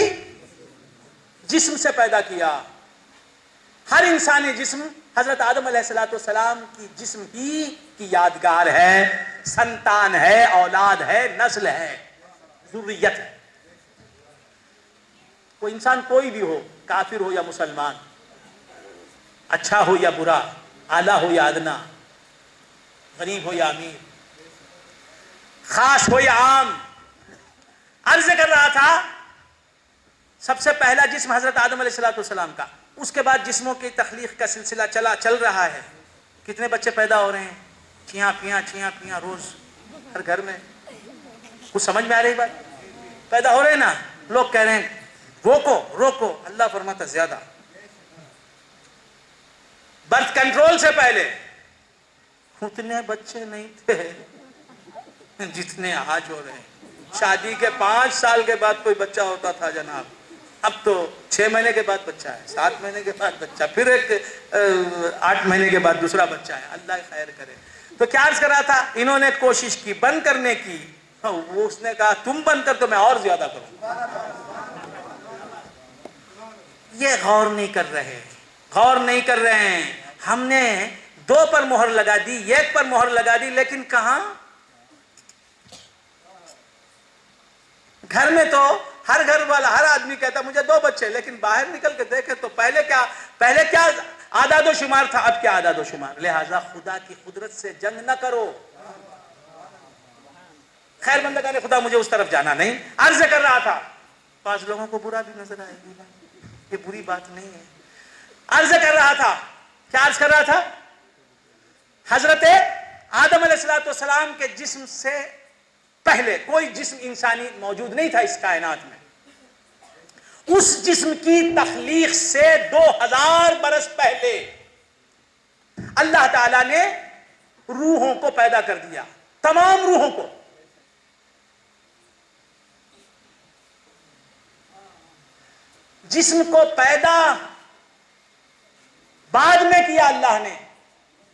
جسم سے پیدا کیا، ہر انسانی جسم حضرت آدم علیہ السلام کی جسم ہی کی یادگار ہے، سنتان ہے، اولاد ہے، نسل ہے، ذریت ہے۔ کوئی انسان کوئی بھی ہو، کافر ہو یا مسلمان، اچھا ہو یا برا، اعلیٰ ہو یا ادنا، غریب ہو یا امیر، خاص ہو یا عام، عرض کر رہا تھا سب سے پہلا جسم حضرت آدم علیہ السلام کا، اس کے بعد جسموں کی تخلیق کا سلسلہ چل رہا ہے۔ کتنے بچے پیدا ہو رہے ہیں، چھیاں پیاں روز ہر گھر میں۔ کچھ سمجھ میں آ رہی بات؟ پیدا ہو رہے ہیں نا، لوگ کہہ رہے ہیں روکو، اللہ فرماتا زیادہ۔ برتھ کنٹرول سے پہلے اتنے بچے نہیں تھے جتنے آج ہو رہے ہیں۔ شادی کے 5 سال کے بعد کوئی بچہ ہوتا تھا جناب، اب تو 6 مہینے کے بعد بچہ ہے، 7 مہینے کے بعد بچہ، پھر 8 مہینے کے بعد دوسرا بچہ ہے۔ اللہ خیر کرے۔ تو کیا عرض کر رہا تھا، انہوں نے کوشش کی بند کرنے کی، وہ اس نے کہا تم بند کر تو میں اور زیادہ کروں۔ یہ غور نہیں کر رہے ہیں۔ ہم نے 2 پر مہر لگا دی، 1 پر مہر لگا دی، لیکن کہاں؟ گھر میں تو ہر گھر والا، ہر آدمی کہتا مجھے 2 بچے، لیکن باہر نکل کے دیکھے تو پہلے کیا اعداد و شمار تھا، اب کیا اعداد و شمار۔ لہذا خدا کی قدرت سے جنگ نہ کرو۔ خیر بندگان خدا، مجھے اس طرف جانا نہیں۔ عرض کر رہا تھا، بعض لوگوں کو برا بھی نظر آئے گی، یہ بری بات نہیں ہے۔ عرض کر رہا تھا، کیا عرض کر رہا تھا؟ حضرت آدم علیہ السلام کے جسم سے پہلے کوئی جسم انسانی موجود نہیں تھا اس کائنات میں۔ اس جسم کی تخلیق سے 2000 برس پہلے اللہ تعالیٰ نے روحوں کو پیدا کر دیا، تمام روحوں کو۔ جسم کو پیدا بعد میں کیا اللہ نے،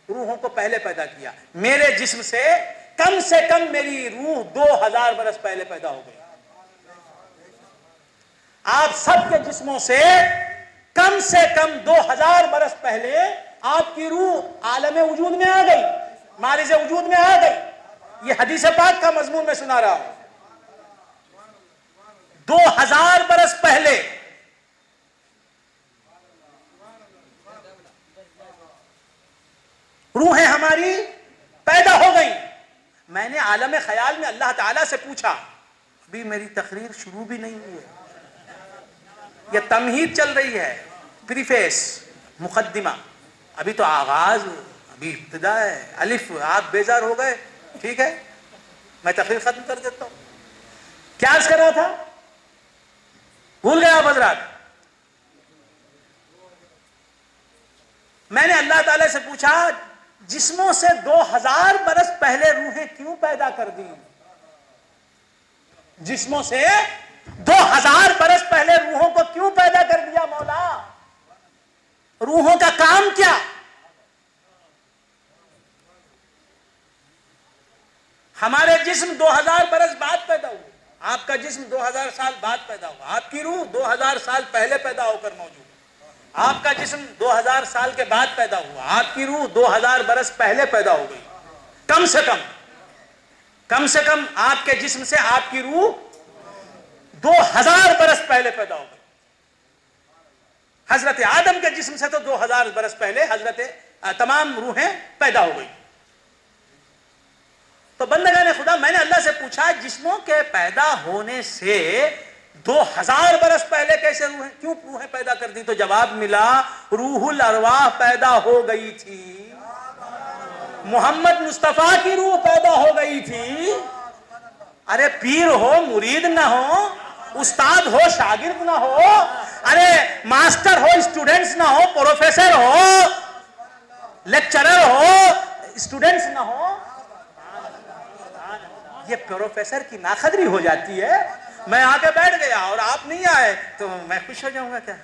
روحوں کو پہلے پیدا کیا۔ میرے جسم سے کم میری روح 2000 برس پہلے پیدا ہو گئی۔ آپ سب کے جسموں سے کم 2000 برس پہلے آپ کی روح عالم وجود میں آ گئی، معرض وجود میں آ گئی۔ یہ حدیث پاک کا مضمون میں سنا رہا ہوں۔ 2000 برس پہلے روحیں ہماری پیدا ہو گئی۔ میں نے عالم خیال میں اللہ تعالیٰ سے پوچھا، ابھی میری تقریر شروع بھی نہیں ہوئی ہے، یہ تمہید چل رہی ہے، پریفیس، مقدمہ، ابھی تو آغاز، ابھی ابتدا ہے، الف۔ آپ بیزار ہو گئے، ٹھیک ہے، میں تقریر ختم کر دیتا ہوں۔ کیا عرض کر رہا تھا؟ بھول گئے آپ حضرات؟ میں نے اللہ تعالیٰ سے پوچھا، جسموں سے 2000 برس پہلے روحیں کیوں پیدا کر دی؟ جسموں سے 2000 برس پہلے روحوں کو کیوں پیدا کر دیا مولا؟ روحوں کا کام کیا؟ ہمارے جسم 2000 برس بعد پیدا ہوئے، آپ کا جسم 2000 سال بعد پیدا ہوا، آپ کی روح 2000 سال پہلے پیدا ہو کر موجود ہے۔ آپ کا جسم 2000 سال کے بعد پیدا ہوا، آپ کی روح 2000 برس پہلے پیدا ہو گئی۔ کم سے کم آپ کے جسم سے آپ کی روح 2000 برس پہلے پیدا ہو گئی۔ حضرت آدم کے جسم سے تو 2000 برس پہلے تمام روحیں پیدا ہو گئی۔ تو بندگان خدا، میں نے اللہ سے پوچھا، جسموں کے پیدا ہونے سے 2000 برس پہلے کیوں روحیں پیدا کر دی؟ تو جواب ملا، روح الارواح پیدا ہو گئی تھی، محمد مصطفیٰ کی روح پیدا ہو گئی تھی۔ ارے پیر ہو مرید نہ ہو، استاد ہو شاگرد نہ ہو، ارے ماسٹر ہو اسٹوڈنٹس نہ ہو، پروفیسر ہو لیکچرر ہو اسٹوڈنٹس نہ ہو۔ یہ پروفیسر کی ناقدری ہو جاتی ہے، میں آ کے بیٹھ گیا اور آپ نہیں آئے تو میں خوش ہو جاؤں گا کیا؟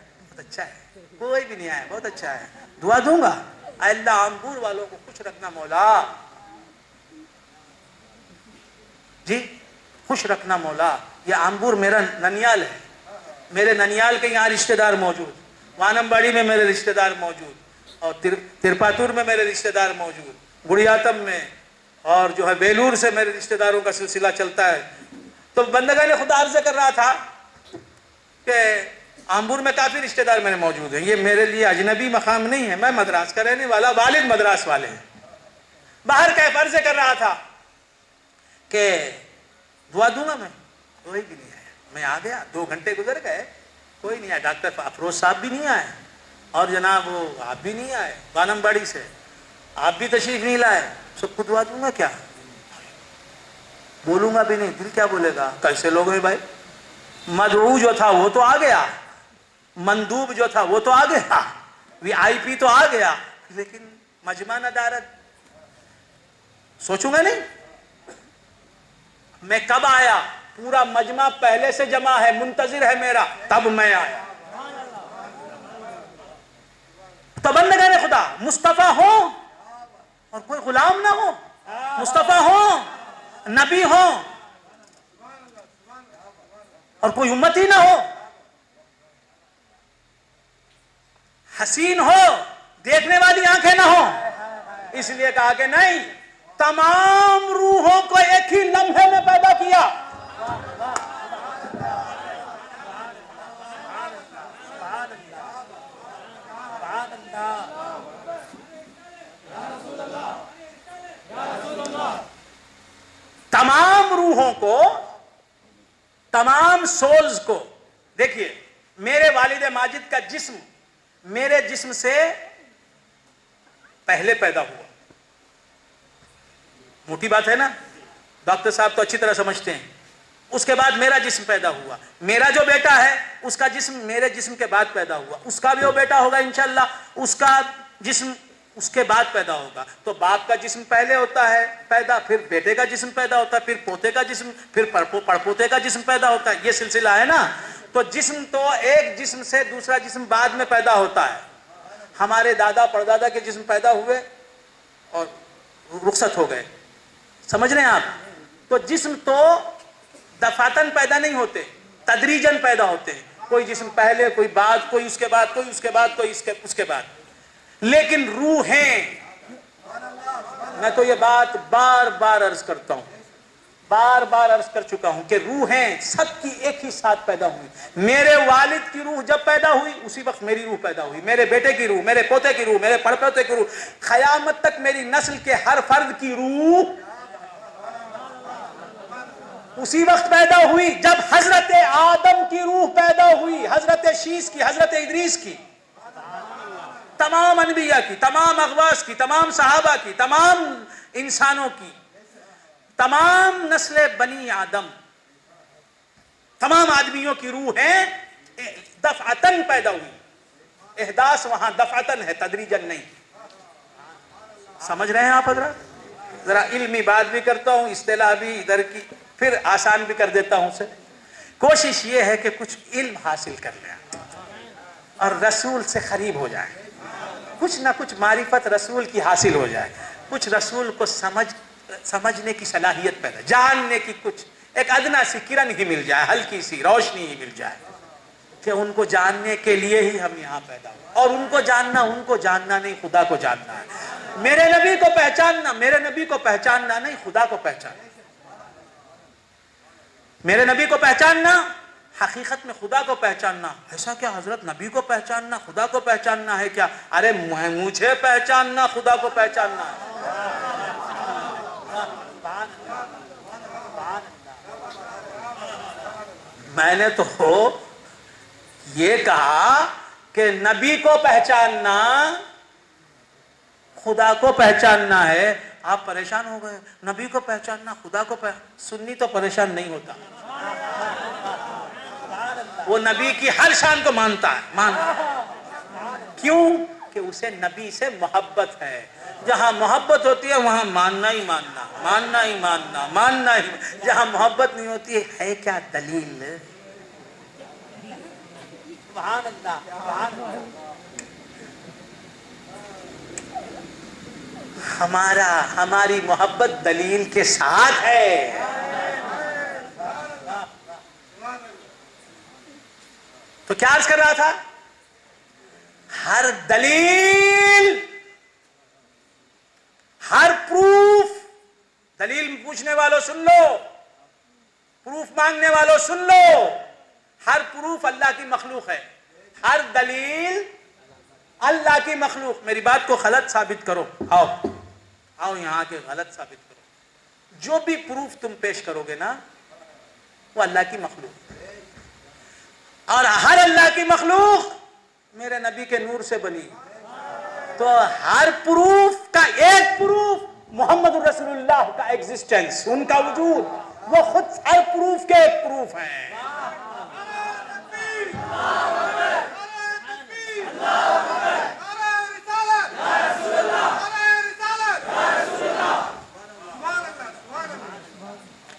اچھا ہے, کوئی بھی نہیں آیا, بہت اچھا ہے, دعا دوں گا. اے اللہ آمبور والوں کو خوش رکھنا مولا, جی خوش رکھنا مولا. یہ آمبور میرا ننیال ہے, میرے ننیال کے یہاں رشتہ دار موجود, وانم باڑی میں میرے رشتہ دار موجود, اور ترپاتور میں میرے رشتہ دار موجود, گڑیاتم میں, اور جو ہے بیلور سے میرے رشتہ داروں کا سلسلہ چلتا ہے. تو بندگان خدا عرض کر رہا تھا کہ آمبور میں کافی رشتہ دار میرے موجود ہیں. یہ میرے لیے اجنبی مقام نہیں ہے, میں مدراس کا رہنے والا, والد مدراس والے ہیں. باہر کیف عرض کر رہا تھا کہ دعا دوں گا, میں کوئی بھی نہیں آیا. میں آ گیا, 2 گھنٹے گزر گئے, کوئی نہیں آیا. ڈاکٹر افروز صاحب بھی نہیں آئے, اور جناب وہ آپ بھی نہیں آئے وانم باڑی سے, آپ بھی تشریف نہیں لائے. سب کو دعا دوں گا کیا, بولوں گا بھی نہیں, دل کیا بولے گا, کیسے لوگ ہیں بھائی. مدعو جو تھا وہ تو آ گیا, مندوب جو تھا وہ تو آ گیا, وی آئی پی تو آ گیا, لیکن مجمع ندارت سوچوں گا نہیں. میں کب آیا, پورا مجمع پہلے سے جمع ہے, منتظر ہے میرا, تب میں آیا. تو بندگان خدا مصطفیٰ ہو اور کوئی غلام نہ ہو, مصطفیٰ ہو, نبی ہو, اور کوئی امتی نہ ہو, حسین ہو, دیکھنے والی آنکھیں نہ ہو. اس لیے کہا کہ نہیں, تمام روحوں کو ایک ہی لمحے میں پیدا کیا. تمام روحوں کو, تمام سولز کو. دیکھیے میرے والد ماجد کا جسم میرے جسم سے پہلے پیدا ہوا. موٹی بات ہے نا, ڈاکٹر صاحب تو اچھی طرح سمجھتے ہیں. اس کے بعد میرا جسم پیدا ہوا. میرا جو بیٹا ہے اس کا جسم میرے جسم کے بعد پیدا ہوا. اس کا بھی وہ بیٹا ہوگا انشاءاللہ, اس کا جسم اس کے بعد پیدا ہوگا. تو باپ کا جسم پہلے ہوتا ہے پیدا, پھر بیٹے کا جسم پیدا ہوتا ہے, پھر پوتے کا جسم, پھر پڑپوتے کا جسم پیدا ہوتا ہے. یہ سلسلہ ہے نا. تو جسم تو ایک جسم سے دوسرا جسم بعد میں پیدا ہوتا ہے. ہمارے دادا پردادا کے جسم پیدا ہوئے اور رخصت ہو گئے, سمجھ رہے ہیں آپ. تو جسم تو دفاتن پیدا نہیں ہوتے, تدریجن پیدا ہوتے ہیں. کوئی جسم پہلے, کوئی بعد, کوئی اس کے بعد, کوئی اس کے بعد, کوئی اس کے بعد. لیکن روحیں, میں تو یہ بات بار بار عرض کرتا ہوں, بار بار عرض کر چکا ہوں کہ روحیں سب کی ایک ہی ساتھ پیدا ہوئی. میرے والد کی روح جب پیدا ہوئی اسی وقت میری روح پیدا ہوئی, میرے بیٹے کی روح, میرے پوتے کی روح, میرے پڑپوتے کی روح, قیامت تک میری نسل کے ہر فرد کی روح اسی وقت پیدا ہوئی جب حضرت آدم کی روح پیدا ہوئی, حضرت شیس کی, حضرت ادریس کی, تمام انبیاء کی, تمام اغواس کی, تمام صحابہ کی, تمام انسانوں کی, تمام نسل بنی آدم, تمام آدمیوں کی روحیں دفعتن پیدا ہوئی. احداث وہاں دفعتن ہے, تدریجن نہیں. سمجھ رہے ہیں آپ حضرات؟ ذرا علمی بات بھی کرتا ہوں, اصطلاح بھی ادھر کی, پھر آسان بھی کر دیتا ہوں اسے. کوشش یہ ہے کہ کچھ علم حاصل کر لیں اور رسول سے قریب ہو جائیں, کچھ نہ کچھ معرفت رسول کی حاصل ہو جائے, کچھ رسول کو سمجھنے کی صلاحیت پیدا, جاننے کی کچھ ایک ادنا سی کرن ہی مل جائے, ہلکی سی روشنی ہی مل جائے کہ ان کو جاننے کے لیے ہی ہم یہاں پیدا ہوئے. اور ان کو جاننا نہیں, خدا کو جاننا ہے. میرے نبی کو پہچاننا, میرے نبی کو پہچاننا نہیں, خدا کو پہچاننا. میرے نبی کو پہچاننا حقیقت میں خدا کو پہچاننا. ایسا کیا حضرت, نبی کو پہچاننا خدا کو پہچاننا ہے کیا؟ ارے مجھے پہچاننا خدا کو پہچاننا ہے. میں نے تو یہ کہا کہ نبی کو پہچاننا خدا کو پہچاننا ہے. آپ پریشان ہو گئے, نبی کو پہچاننا خدا کو سنی تو پریشان نہیں ہوتا, وہ نبی کی ہر شان کو مانتا ہے. کیوں کہ اسے نبی سے محبت ہے. جہاں محبت ہوتی ہے وہاں ماننا ہی ماننا, ماننا ہی ماننا, ماننا ہی. جہاں محبت نہیں ہوتی ہے کیا دلیل, سبحان اللہ سبحان اللہ. ہماری محبت دلیل کے ساتھ ہے. تو کیا عرض کر رہا تھا؟ ہر دلیل، ہر پروف، دلیل پوچھنے والوں سن لو، پروف مانگنے والوں سن لو، ہر پروف اللہ کی مخلوق ہے. ہر دلیل اللہ کی مخلوق. میری بات کو غلط ثابت کرو. آؤ یہاں کے غلط ثابت کرو. جو بھی پروف تم پیش کرو گے نا وہ اللہ کی مخلوق، اور ہر اللہ کی مخلوق میرے نبی کے نور سے بنی. تو ہر پروف کا ایک پروف محمد رسول اللہ کا ایگزسٹنس، ان کا وجود، وہ خود ہر پروف کے ایک پروف ہیں.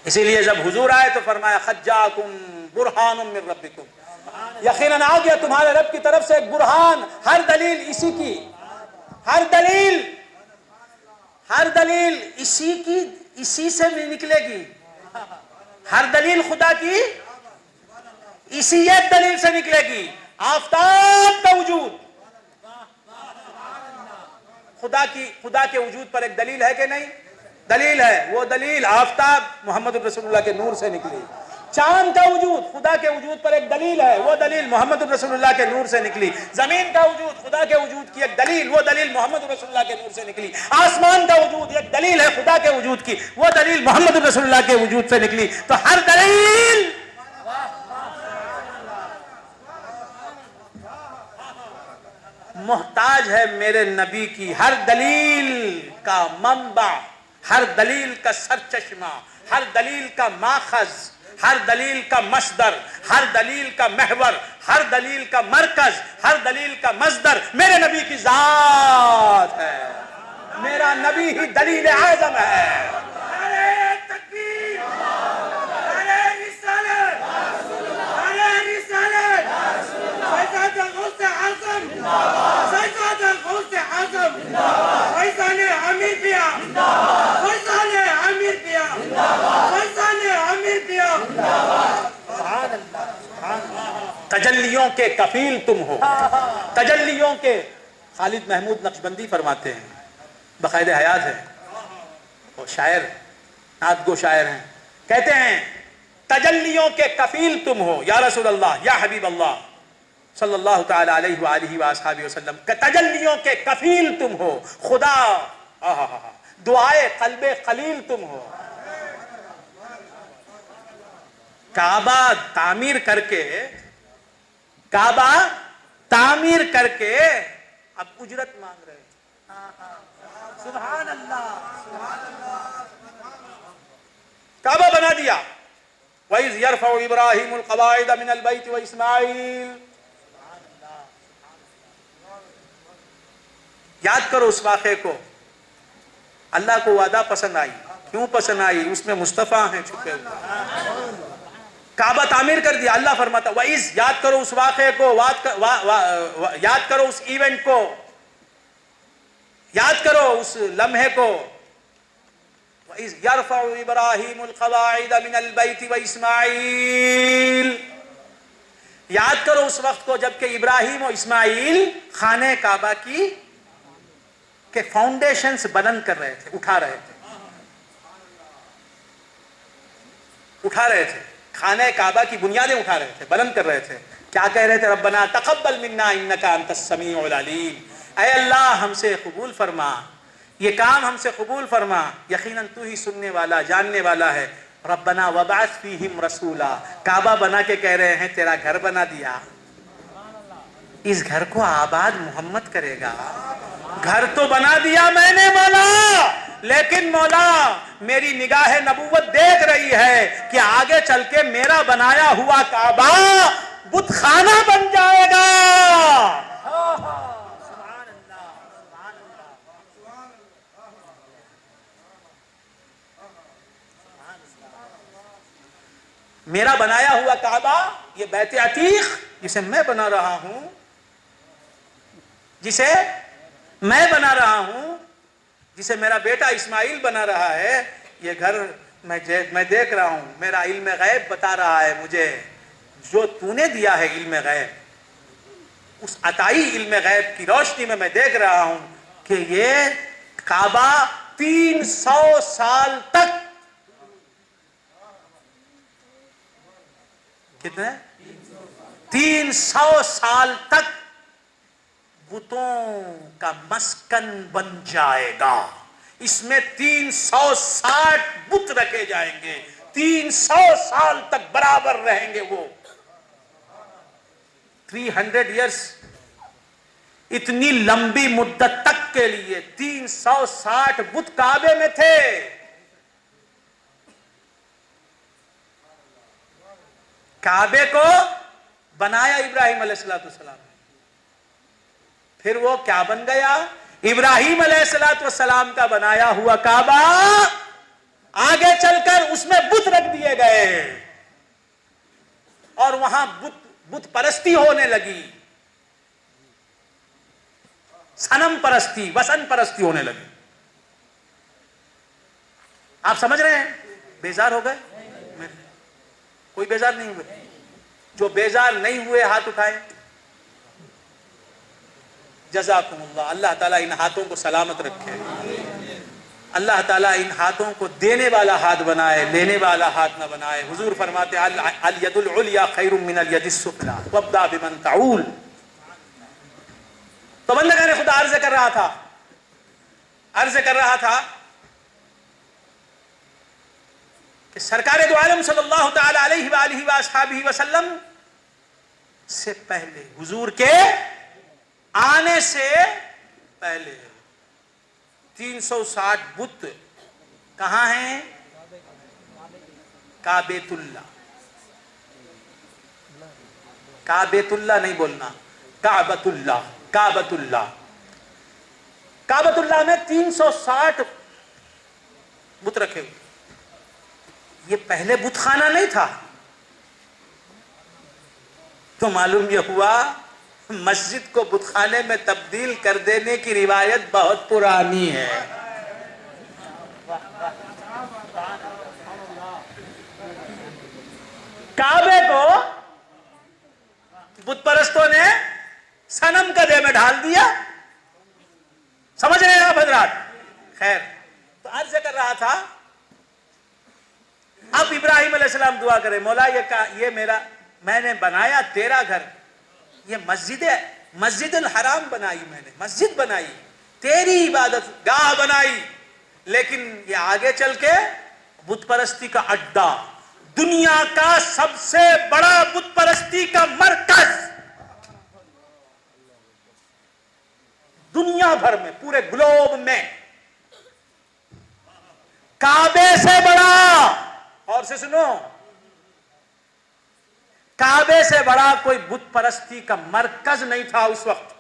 اسی لیے جب حضور آئے تو فرمایا خجاکم برہان من ربکم، یقیناً آ گیا تمہارے رب کی طرف سے ایک برہان. ہر دلیل اسی کی، ہر دلیل اسی کی، اسی سے بھی نکلے گی. ہر دلیل خدا کی اسی ایک دلیل سے نکلے گی. آفتاب کا وجود خدا کے وجود پر ایک دلیل ہے کہ نہیں؟ دلیل ہے. وہ دلیل آفتاب محمد رسول اللہ کے نور سے نکلی. چاند کا وجود خدا کے وجود پر ایک دلیل ہے، وہ دلیل محمد رسول اللہ کے نور سے نکلی. زمین کا وجود خدا کے وجود کی ایک دلیل، وہ دلیل محمد رسول اللہ کے نور سے نکلی. آسمان کا وجود ایک دلیل ہے خدا کے وجود کی، وہ دلیل محمد رسول اللہ کے وجود سے نکلی. تو ہر دلیل محتاج ہے میرے نبی کی. ہر دلیل کا منبع، ہر دلیل کا سرچشمہ، ہر دلیل کا ماخذ، ہر دلیل کا مصدر، ہر دلیل کا محور، ہر دلیل کا مرکز، ہر دلیل کا مصدر میرے نبی کی ذات ہے. میرا نبی ہی دلیل اعظم ہے. تجلیوں کے کفیل تم ہو، تجلیوں کے. خالد محمود نقشبندی فرماتے ہیں، بقائد حیات ہے، وہ شاعر، نعت گو شاعر ہیں، کہتے ہیں تجلیوں کے کفیل تم ہو یا رسول اللہ، یا حبیب اللہ صلی اللہ تعالی علیہ وآلہ وآصحابہ وسلم. تجلیوں کے کفیل تم ہو خدا، دعائے قلب خلیل تم ہو. کعبہ تعمیر کر کے اب اجرت مانگ رہے ہیں. سبحان اللہ. کعبہ بنا دیا. وَإِذْ يَرْفَعُ إِبْرَاهِيمُ الْقَوَاعِدَ مِنَ الْبَيْتِ وَإِسْمَاعِيلُ. یاد کرو اس واقعے کو. اللہ کو وعدہ پسند آئی. کیوں پسند آئی؟ اس میں مصطفیٰ ہیں چھپے ہوئے. کعبہ تعمیر کر دیا. اللہ فرماتا وَإِذْ، یاد کرو اس واقعے کو، یاد کرو اس ایونٹ کو، یاد کرو اس لمحے کو. وَإِذْ يَرْفَعُ إِبْرَاهِيمُ الْقَوَاعِدَ مِنَ الْبَيْتِ وَإِسْمَاعِيلُ. یاد کرو اس وقت کو جب کہ ابراہیم و اسماعیل خانہ کعبہ کی کے فاؤنڈیشنز بلند کر رہے تھے، اٹھا رہے تھے. خانہ کعبہ کی بنیادیں اٹھا رہے تھے، بلند کر رہے تھے. کیا کہہ رہے تھے؟ ربنا تقبل منا انک انت السمیع العلیم. اے اللہ ہم سے قبول فرما، یہ کام ہم سے قبول فرما، یقیناً تو ہی سننے والا جاننے والا ہے. ربنا وابعث فیہم رسولا. کعبہ بنا کے کہہ رہے ہیں تیرا گھر بنا دیا، اس گھر کو آباد محمد کرے گا. گھر تو بنا دیا میں نے مولا، لیکن مولا میری نگاہ نبوت دیکھ رہی ہے کہ آگے چل کے میرا بنایا ہوا کعبہ بت خانہ بن جائے گا. میرا بنایا ہوا کعبہ، یہ بیت عتیق جسے میں بنا رہا ہوں، جسے میں بنا رہا ہوں، جسے میرا بیٹا اسماعیل بنا رہا ہے، یہ گھر میں دیکھ رہا ہوں، میرا علم غیب بتا رہا ہے مجھے، جو تو نے دیا ہے علم غیب، اس عطائی علم غیب کی روشنی میں دیکھ رہا ہوں کہ یہ کعبہ 300 سال تک، کتنے 300 سال تک بتوں کا مسکن بن جائے گا. اس میں 360 بت رکھے جائیں گے، 300 سال تک برابر رہیں گے وہ. 300 ایئرس، اتنی لمبی مدت تک کے لیے 360 بت کعبے میں تھے. کعبے کو بنایا ابراہیم علیہ السلام، پھر وہ کیا بن گیا؟ ابراہیم علیہ السلام کا بنایا ہوا کعبہ آگے چل کر اس میں بت رکھ دیے گئے اور وہاں بت پرستی ہونے لگی، صنم پرستی، وثن پرستی ہونے لگی. آپ سمجھ رہے ہیں؟ بیزار ہو گئے؟ کوئی بیزار نہیں ہوئے؟ جو بیزار نہیں ہوئے ہاتھ اٹھائیں. جزاکم اللہ. اللہ تعالیٰ ان ہاتھوں کو سلامت رکھے، اللہ تعالیٰ ان ہاتھوں کو دینے والا ہاتھ بنائے، لینے والا ہاتھ نہ بنائے. حضور فرماتے الید العلیا خیر من الید السفلی وابدأ بمن تعول. تو بندگان خدا عرض کر رہا تھا کہ سرکار دو عالم صلی اللہ تعالی علیہ وآلہ وآصحابہ وسلم سے پہلے، حضور کے آنے سے پہلے 360 بت کہاں ہیں؟ کعبۃ اللہ. کعبۃ اللہ نہیں بولنا، کعبۃ اللہ. کعبۃ اللہ، کعبۃ اللہ میں 360 بت رکھے ہوئے. یہ پہلے بت خانہ نہیں تھا. تو معلوم یہ ہوا مسجد کو بت خانے میں تبدیل کر دینے کی روایت بہت پرانی ہے. کعبے کو بت پرستوں نے صنم کدے میں ڈال دیا. سمجھ رہے ہیں آپ حضرات؟ خیر، تو عرض کر رہا تھا اب ابراہیم علیہ السلام دعا کرے، مولا یہ میرا، میں نے بنایا تیرا گھر، یہ مسجد الحرام بنائی، میں نے مسجد بنائی، تیری عبادت گاہ بنائی، لیکن یہ آگے چل کے بت پرستی کا اڈا، دنیا کا سب سے بڑا بت پرستی کا مرکز، دنیا بھر میں، پورے گلوب میں کعبے سے بڑا، اور سے سنو، کعبے سے بڑا کوئی بت پرستی کا مرکز نہیں تھا اس وقت.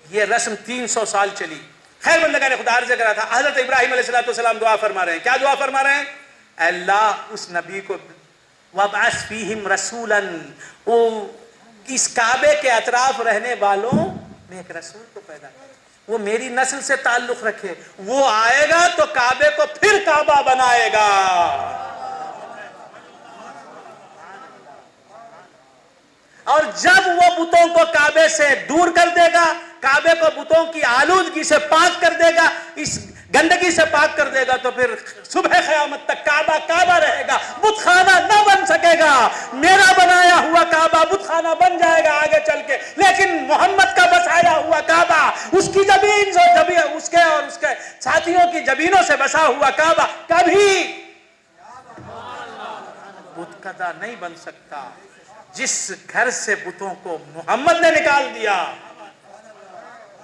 یہ رسم 300 سال چلی. خیر بندگان نے خدا عرض کرا تھا، حضرت ابراہیم علیہ السلام دعا فرما رہے ہیں. کیا دعا فرما رہے ہیں؟ اے اللہ اس نبی کو وَابْعَثْ فِيهِمْ رَسُولًا، وہ اس کعبے کے اطراف رہنے والوں میں ایک رسول کو پیدا کر، وہ میری نسل سے تعلق رکھے، وہ آئے گا تو کعبے کو پھر کعبہ بنائے گا. اور جب وہ بتوں کو کعبے سے دور کر دے گا، کعبے کو بتوں کی آلودگی سے پاک کر دے گا، اس گندگی سے پاک کر دے گا، تو پھر صبح قیامت تک کعبہ کعبہ رہے گا، بت خانہ نہ بن سکے گا. میرا بنایا ہوا کعبہ بت خانہ بن جائے گا آگے چل کے، لیکن محمد کا بسایا ہوا کعبہ، اس کی زمین سے اس کے اور اس کے ساتھیوں کی زمینوں سے بسا ہوا کعبہ کبھی بت کدا نہیں بن سکتا. جس گھر سے بتوں کو محمد نے نکال دیا،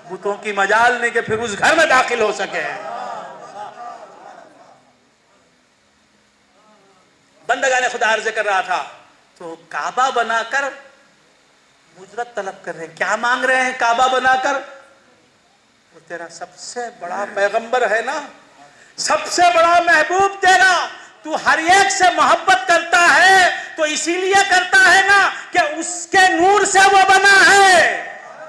بتوں کی مجال نہیں کہ پھر اس گھر میں داخل ہو سکے. بندگان خدا عرض کر رہا تھا، تو کعبہ بنا کر مجرت طلب کر رہے ہیں. کیا مانگ رہے ہیں کعبہ بنا کر؟ وہ تیرا سب سے بڑا پیغمبر ہے نا، سب سے بڑا محبوب تیرا، تو ہر ایک سے محبت کرتا ہے تو اسی لیے کرتا ہے نا کہ اس کے نور سے وہ بنا ہے.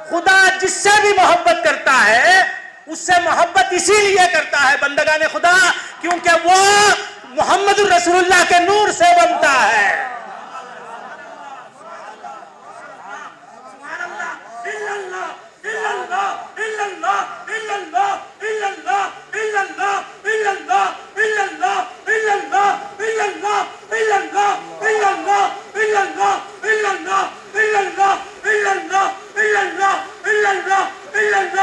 خدا جس سے بھی محبت کرتا ہے اس سے محبت اسی لیے کرتا ہے بندگان خدا کیونکہ وہ محمد الرسول اللہ کے نور سے بنتا ہے.